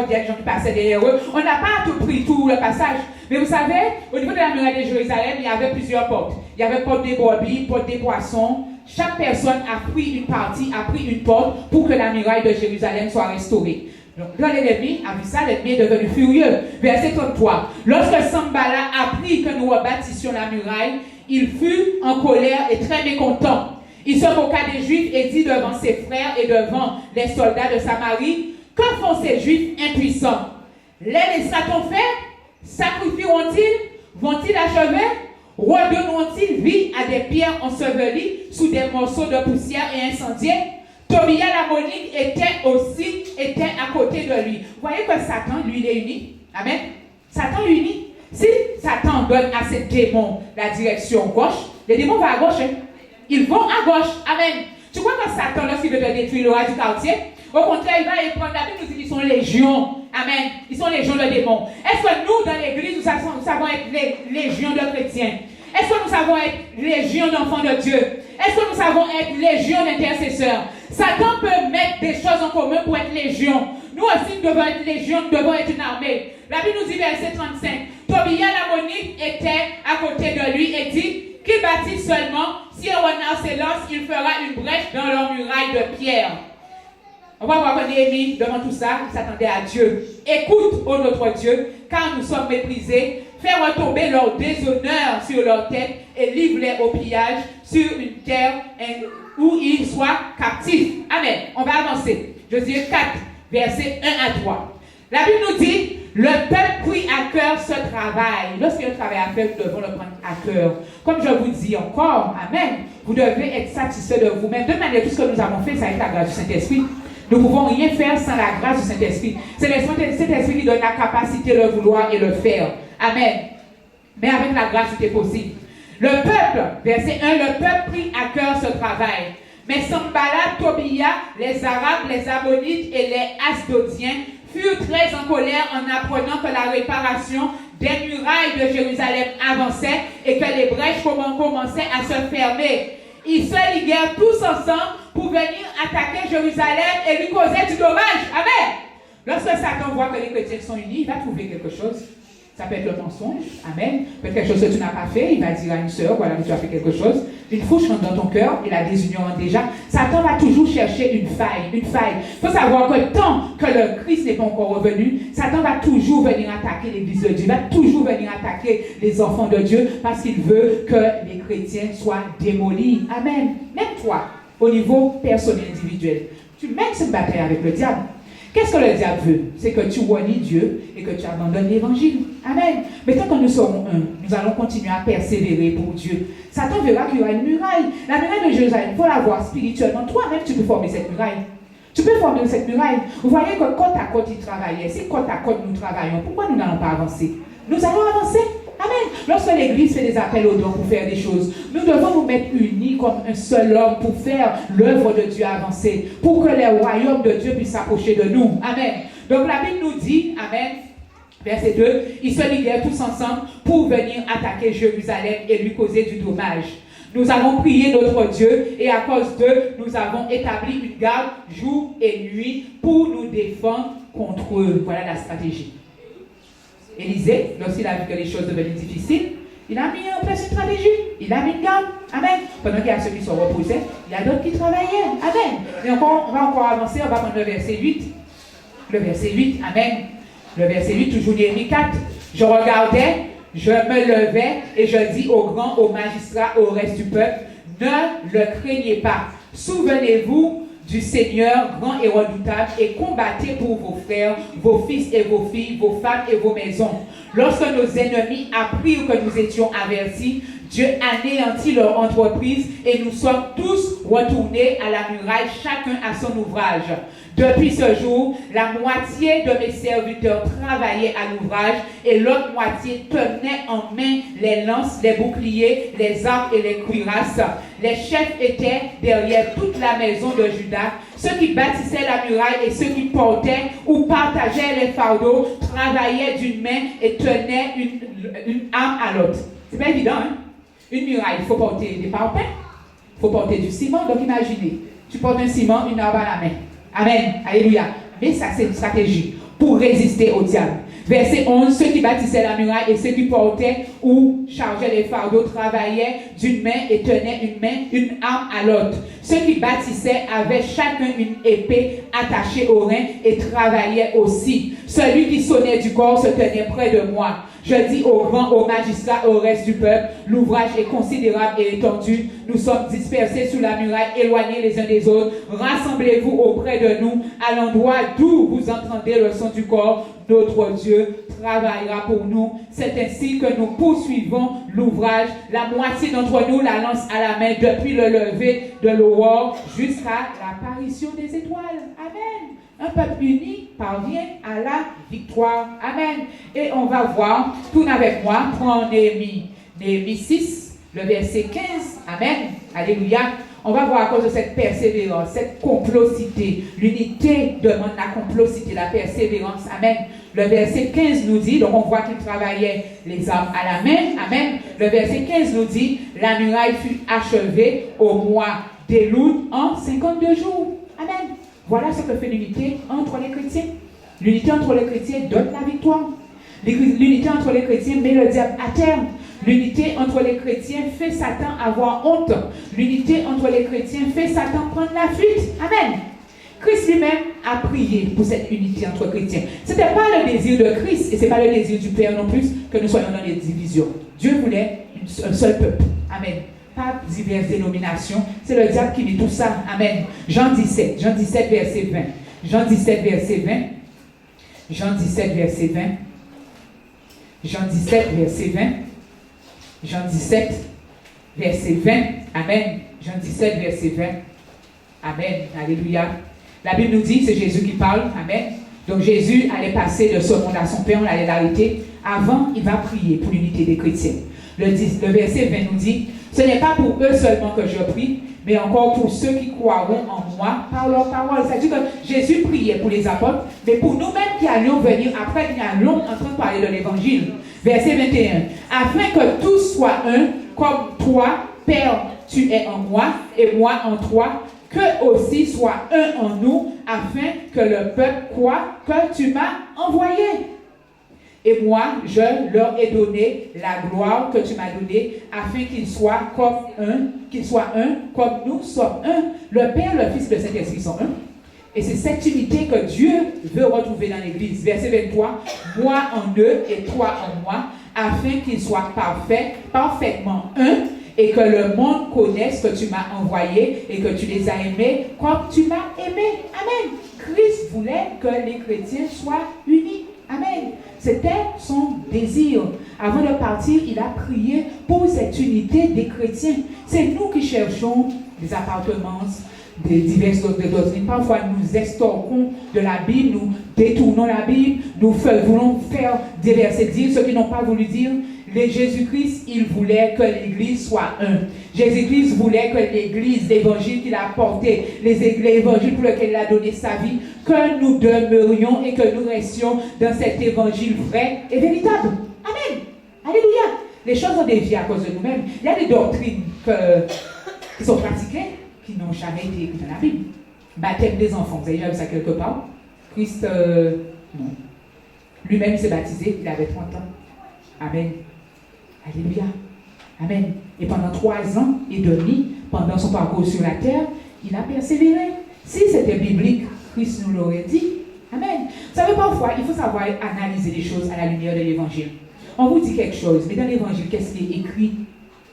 il y a des gens qui passaient derrière eux. On n'a pas tout pris, tout le passage. Mais vous savez, au niveau de la muraille de Jérusalem, il y avait plusieurs portes. Il y avait porte des brebis, porte des poissons. Chaque personne a pris une partie, a pris une porte pour que la muraille de Jérusalem soit restaurée. Donc, quand l'ennemi a vu ça, l'ennemi est devenu furieux. Verset 33. Lorsque Sanballat apprit que nous rebâtissions la muraille, il fut en colère et très mécontent. Il se moqua des Juifs et dit devant ses frères et devant les soldats de Samarie, que font ces Juifs impuissants? Les laissera-t-on faire? Sacrifieront-ils? Vont-ils achever? Redonneront-ils vie à des pierres ensevelies sous des morceaux de poussière et incendiées? Tobia l'Ammonite était à côté de lui. Vous voyez que Satan, lui, il est uni. Amen. Satan unit. Si Satan donne à ses démons la direction gauche, les démons vont à gauche. Hein? Ils vont à gauche. Amen. Tu crois que Satan, lorsqu'il veut te détruire le roi du quartier, au contraire, il va y prendre la Bible, nous dit qu'ils sont légions. Amen. Ils sont légions de démons. Est-ce que nous, dans l'église, nous savons être les légions de chrétiens? Est-ce que nous savons être légions d'enfants de Dieu? Est-ce que nous savons être légions d'intercesseurs? Satan peut mettre des choses en commun pour être légion. Nous aussi, nous devons être légion, nous devons être une armée. La Bible nous dit, verset 35, Tobia l'Ammonite était à côté de lui et dit qu'il bâtit seulement, si un renard s'élance, il fera une brèche dans leur muraille de pierre. On va voir que Néhémie, devant tout ça, il s'attendait à Dieu. Écoute, ô notre Dieu, car nous sommes méprisés. Fais retomber leur déshonneur sur leur tête et livre-les au pillage sur une terre où ils soient captifs. Amen. On va avancer. Josué 4, versets 1 à 3. La Bible nous dit, le peuple prit à cœur ce travail. Lorsqu'il y a un travail à faire, nous devons le prendre à cœur. Comme je vous dis encore, amen, vous devez être satisfait de vous-même. De manière, tout ce que nous avons fait, ça a été la grâce du Saint-Esprit. Nous ne pouvons rien faire sans la grâce du Saint-Esprit. C'est le Saint-Esprit qui donne la capacité de le vouloir et le faire. Amen. Mais avec la grâce, tout est possible. Le peuple, verset 1, le peuple prit à cœur ce travail. Mais Sanballat, Tobia, les Arabes, les Ammonites et les Asdodiens furent très en colère en apprenant que la réparation des murailles de Jérusalem avançait et que les brèches commençaient à se fermer. Ils se liguèrent tous ensemble pour venir attaquer Jérusalem et lui causer du dommage. Amen. Lorsque Satan voit que les chrétiens sont unis, il va trouver quelque chose. Ça peut être le mensonge. Amen. Peut-être quelque chose que tu n'as pas fait. Il va dire à une sœur, voilà, tu as fait quelque chose. Une fouche rentre dans ton cœur et la désunion rentre déjà. Satan va toujours chercher une faille. Une faille. Il faut savoir que tant que le Christ n'est pas encore revenu, Satan va toujours venir attaquer l'église de Dieu. Il va toujours venir attaquer les enfants de Dieu parce qu'il veut que les chrétiens soient démolis. Amen. Même toi, au niveau personnel, individuel, tu mènes cette bataille avec le diable. Qu'est-ce que le diable veut? C'est que tu renis Dieu et que tu abandonnes l'évangile. Amen. Mais tant que nous serons un, nous allons continuer à persévérer pour Dieu. Satan verra qu'il y aura une muraille. La muraille de Jérusalem, il faut la voir spirituellement. Toi-même, tu peux former cette muraille. Tu peux former cette muraille. Vous voyez que côte à côte, ils travaillaient. Si côte à côte, nous travaillons, pourquoi nous n'allons pas avancer? Nous allons avancer. Amen. Lorsque l'Église fait des appels aux dons pour faire des choses, nous devons nous mettre unis comme un seul homme pour faire l'œuvre de Dieu avancer, pour que les royaumes de Dieu puissent s'approcher de nous. Amen. Donc la Bible nous dit, Amen, verset 2, ils se liguèrent tous ensemble pour venir attaquer Jérusalem et lui causer du dommage. Nous avons prié notre Dieu et à cause d'eux, nous avons établi une garde jour et nuit pour nous défendre contre eux. Voilà la stratégie. Élisée, lorsqu'il a vu que les choses devenaient difficiles, il a mis en place une stratégie. Il a mis une garde. Amen. Pendant qu'il y a ceux qui sont reposés, il y a d'autres qui travaillaient. Amen. Et encore, on va encore avancer, on va prendre le verset 8. Le verset 8, Amen. Le verset 8, toujours Néhémie 4. Je regardais, je me levais et je dis aux grands, aux magistrats, au reste du peuple, ne le craignez pas. Souvenez-vous du Seigneur grand et redoutable et combattez pour vos frères, vos fils et vos filles, vos femmes et vos maisons. Lorsque nos ennemis apprirent que nous étions avertis, Dieu anéantit leur entreprise et nous sommes tous retournés à la muraille, chacun à son ouvrage. Depuis ce jour, la moitié de mes serviteurs travaillaient à l'ouvrage et l'autre moitié tenait en main les lances, les boucliers, les arcs et les cuirasses. Les chefs étaient derrière toute la maison de Juda. Ceux qui bâtissaient la muraille et ceux qui portaient ou partageaient les fardeaux travaillaient d'une main et tenaient une arme à l'autre. C'est pas évident, hein? Une muraille, il faut porter des parpaings, il faut porter du ciment. Donc imaginez, tu portes un ciment, une arme à la main. Amen. Alléluia. Mais ça, c'est une stratégie pour résister au diable. Verset 11, ceux qui bâtissaient la muraille et ceux qui portaient ou chargeaient les fardeaux travaillaient d'une main et tenaient une arme à l'autre. Ceux qui bâtissaient avaient chacun une épée attachée au rein et travaillaient aussi. Celui qui sonnait du corps se tenait près de moi. Je dis aux grands, aux magistrats, au reste du peuple, l'ouvrage est considérable et étendu. Nous sommes dispersés sous la muraille, éloignés les uns des autres. Rassemblez-vous auprès de nous, à l'endroit d'où vous entendez le son du corps. Notre Dieu travaillera pour nous. C'est ainsi que nous poursuivons l'ouvrage. La moitié d'entre nous la lance à la main depuis le lever de l'aurore jusqu'à l'apparition des étoiles. Amen. Un peuple uni parvient à la victoire. Amen. Et on va voir, tourne avec moi, prends Néhémie 6, le verset 15. Amen. Alléluia. On va voir à cause de cette persévérance, cette complocité. L'unité demande la complocité, la persévérance. Amen. Le verset 15 nous dit, donc on voit qu'ils travaillaient les armes à la main. Amen. Le verset 15 nous dit, la muraille fut achevée au mois d'Éloul en 52 jours. Amen. Voilà ce que fait l'unité entre les chrétiens. L'unité entre les chrétiens donne la victoire. L'unité entre les chrétiens met le diable à terre. L'unité entre les chrétiens fait Satan avoir honte. L'unité entre les chrétiens fait Satan prendre la fuite. Amen. Christ lui-même a prié pour cette unité entre chrétiens. Ce n'était pas le désir de Christ et ce n'est pas le désir du Père non plus que nous soyons dans les divisions. Dieu voulait un seul peuple. Amen. Pas diverses dénominations. C'est le diable qui met tout ça. Amen. Jean 17, verset 20. Jean 17, verset 20. Jean 17, verset 20. Jean 17, verset 20. Jean 17, verset 20. Amen. Jean 17, verset 20. Amen. Alléluia. La Bible nous dit, c'est Jésus qui parle. Amen. Donc Jésus allait passer de ce monde à son Père, on allait l'arrêter. Avant, il va prier pour l'unité des chrétiens. Le verset 20 nous dit, ce n'est pas pour eux seulement que je prie, mais encore pour ceux qui croiront en moi par leur parole. C'est-à-dire que Jésus priait pour les apôtres, mais pour nous-mêmes qui allions venir après, il y a long en train de parler de l'évangile. Verset 21. Afin que tous soient un, comme toi, Père, tu es en moi, et moi en toi, que aussi soit un en nous, afin que le peuple croie que tu m'as envoyé. Et moi, je leur ai donné la gloire que tu m'as donnée, afin qu'ils soient un, comme nous sommes un. Le Père, le Fils et le Saint-Esprit sont un. Et c'est cette unité que Dieu veut retrouver dans l'Église. Verset 23, moi en eux et toi en moi, afin qu'ils soient parfaits, parfaitement un, et que le monde connaisse que tu m'as envoyé et que tu les as aimés comme tu m'as aimé. Amen. Christ voulait que les chrétiens soient unis. Amen. C'était son désir. Avant de partir, il a prié pour cette unité des chrétiens. C'est nous qui cherchons des appartements, des diverses doctrines. Parfois, nous estorquons de la Bible, nous détournons la Bible, nous voulons faire des versets dire ce qu'ils n'ont pas voulu dire. Jésus-Christ, il voulait que l'Église soit un. Jésus-Christ voulait que l'Église, l'évangile qu'il a porté, l'évangile pour lequel il a donné sa vie, que nous demeurions et que nous restions dans cet évangile vrai et véritable. Amen. Alléluia. Les choses ont dévié à cause de nous-mêmes. Il y a des doctrines qui sont pratiquées qui n'ont jamais été écrites dans la Bible. Baptême des enfants, vous avez déjà vu ça quelque part? Christ, non. Lui-même s'est baptisé, il avait 30 ans. Amen. Alléluia. Amen. Et pendant 3 ans et demi, pendant son parcours sur la terre, il a persévéré. Si c'était biblique, Christ nous l'aurait dit. Amen. Vous savez, parfois, il faut savoir analyser les choses à la lumière de l'Évangile. On vous dit quelque chose, mais dans l'Évangile, qu'est-ce qui est écrit?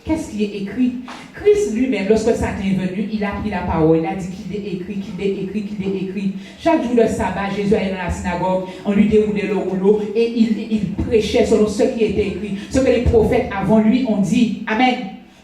Qu'est-ce qui est écrit? Christ lui-même, lorsque Satan est venu, il a pris la parole, il a dit qu'il est écrit, qu'il est écrit, qu'il est écrit. Chaque jour de sabbat, Jésus allait dans la synagogue, on lui déroulait le rouleau et il prêchait selon ce qui était écrit, ce que les prophètes avant lui ont dit. Amen.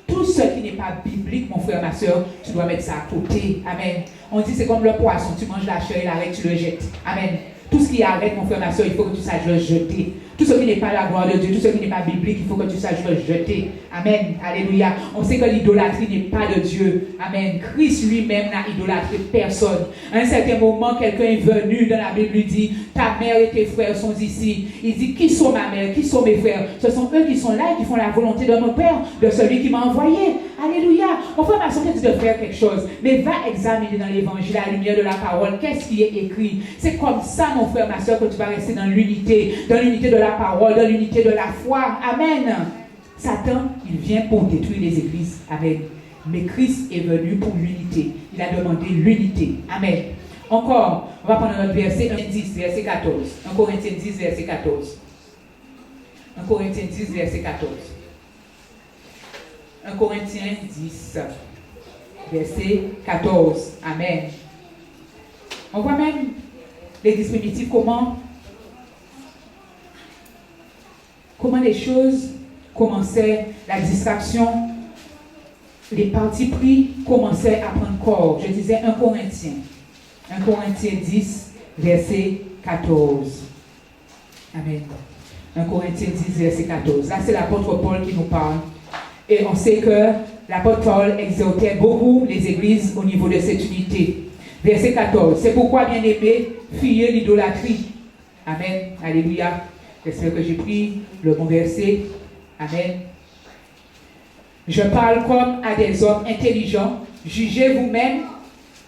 Tout ce qui n'est pas biblique, mon frère, ma soeur, tu dois mettre ça à côté. Amen. On dit c'est comme le poisson, tu manges la chair, il arrête, tu le jettes. Amen. Tout ce qui arrête, mon frère, ma soeur, il faut que tu saches le jeter. Tout ce qui n'est pas la gloire de Dieu, tout ce qui n'est pas biblique, il faut que tu saches le jeter. Amen. Alléluia. On sait que l'idolâtrie n'est pas de Dieu. Amen. Christ lui-même n'a idolâtré personne. À un certain moment, quelqu'un est venu dans la Bible, lui dit, ta mère et tes frères sont ici. Il dit, qui sont ma mère, qui sont mes frères? Ce sont eux qui sont là et qui font la volonté de mon Père, de celui qui m'a envoyé. Alléluia. Mon frère, ma soeur, tu de faire quelque chose, mais va examiner dans l'évangile, à la lumière de la parole, qu'est-ce qui est écrit. C'est comme ça, mon frère, ma soeur, que tu vas rester dans l'unité de la parole, dans l'unité de la foi. Amen. Satan, il vient pour détruire les églises. Amen. Mais Christ est venu pour l'unité. Il a demandé l'unité. Amen. Encore, on va prendre notre verset 10, verset 14. 1 Corinthiens 10, verset 14. 1 Corinthiens 10, verset 14. 1 Corinthiens 10, verset 14. Amen. On voit même l'Église primitive, comment les choses commençaient, la distraction, les partis pris commençaient à prendre corps. Je disais 1 Corinthiens 10, verset 14. Amen. 1 Corinthiens 10, verset 14. Là, c'est l'apôtre Paul qui nous parle. Et on sait que l'apôtre Paul exhortait beaucoup les églises au niveau de cette unité. Verset 14. C'est pourquoi, bien-aimés, fuyez l'idolâtrie. Amen. Alléluia. J'espère que j'ai pris le bon verset. Amen. Je parle comme à des hommes intelligents. Jugez vous-même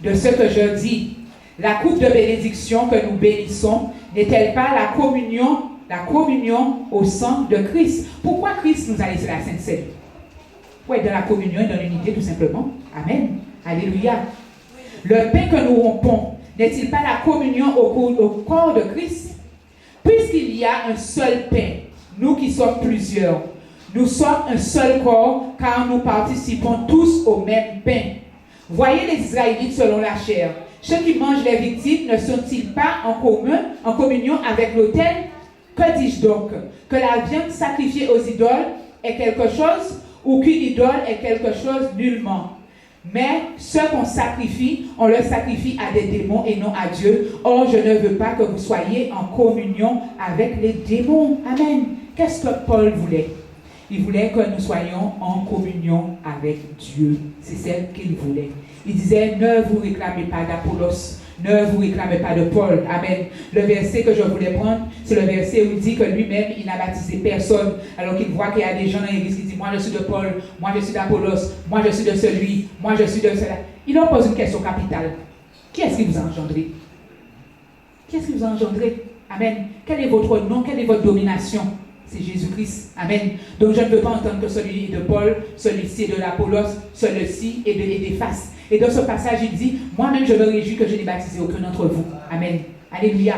de ce que je dis. La coupe de bénédiction que nous bénissons n'est-elle pas la communion au sang de Christ? Pourquoi Christ nous a laissé la Sainte Seine? Pour être dans la communion et dans l'unité, tout simplement. Amen. Alléluia. Le pain que nous rompons n'est-il pas la communion au corps de Christ? Puisqu'il y a un seul pain, nous qui sommes plusieurs, nous sommes un seul corps, car nous participons tous au même pain. Voyez les Israélites selon la chair. Ceux qui mangent les victimes ne sont-ils pas en communion avec l'autel? Que dis-je donc? Que la viande sacrifiée aux idoles est quelque chose, ou qu'une idole est quelque chose? Nullement. Mais ce qu'on sacrifie, on le sacrifie à des démons et non à Dieu. Or, je ne veux pas que vous soyez en communion avec les démons. Amen. Qu'est-ce que Paul voulait? Il voulait que nous soyons en communion avec Dieu. C'est celle qu'il voulait. Il disait, ne vous réclamez pas d'Apollos, ne vous réclamez pas de Paul. Amen. Le verset que je voulais prendre, c'est le verset où il dit que lui-même, il n'a baptisé personne. Alors qu'il voit qu'il y a des gens dans l'église qui disent, moi je suis de Paul, moi je suis d'Apollos, moi je suis de celui, moi je suis de cela. Il leur pose une question capitale. Qui est-ce qui vous a engendré? Qui est-ce qui vous a engendré? Amen. Quel est votre nom? Quelle est votre domination? C'est Jésus-Christ. Amen. Donc je ne veux pas entendre que celui est de Paul, celui-ci est de l'Apollos, celui-ci est d'Éphas. Et dans ce passage, il dit, moi-même je me réjouis que je n'ai baptisé aucun d'entre vous. Amen. Alléluia.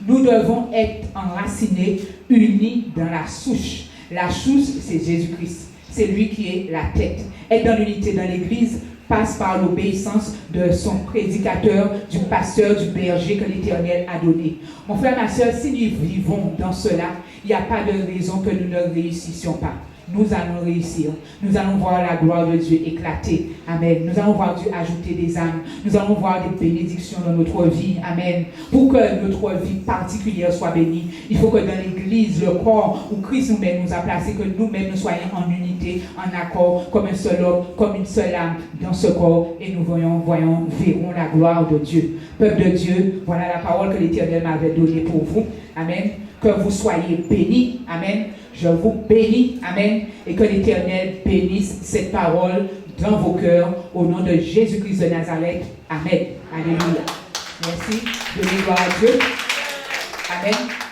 Nous devons être enracinés, unis dans la souche. La souche, c'est Jésus-Christ. C'est lui qui est la tête. Être dans l'unité dans l'Église passe par l'obéissance de son prédicateur, du pasteur, du berger que l'Éternel a donné. Mon frère, ma soeur, si nous vivons dans cela, il n'y a pas de raison que nous ne réussissions pas. nous allons réussir. Nous allons voir la gloire de Dieu éclater. Amen. Nous allons voir Dieu ajouter des âmes. Nous allons voir des bénédictions dans notre vie. Amen. Pour que notre vie particulière soit bénie, il faut que dans l'Église, le corps où Christ nous-mêmes nous a placés, que nous-mêmes nous soyons en unité, en accord, comme un seul homme, comme une seule âme dans ce corps. Et nous verrons la gloire de Dieu. Peuple de Dieu, voilà la parole que l'Éternel m'avait donnée pour vous. Amen. Que vous soyez bénis. Amen. Je vous bénis. Amen. Et que l'Éternel bénisse cette parole dans vos cœurs au nom de Jésus-Christ de Nazareth. Amen. Alléluia. Merci. Donnez gloire à Dieu. Amen.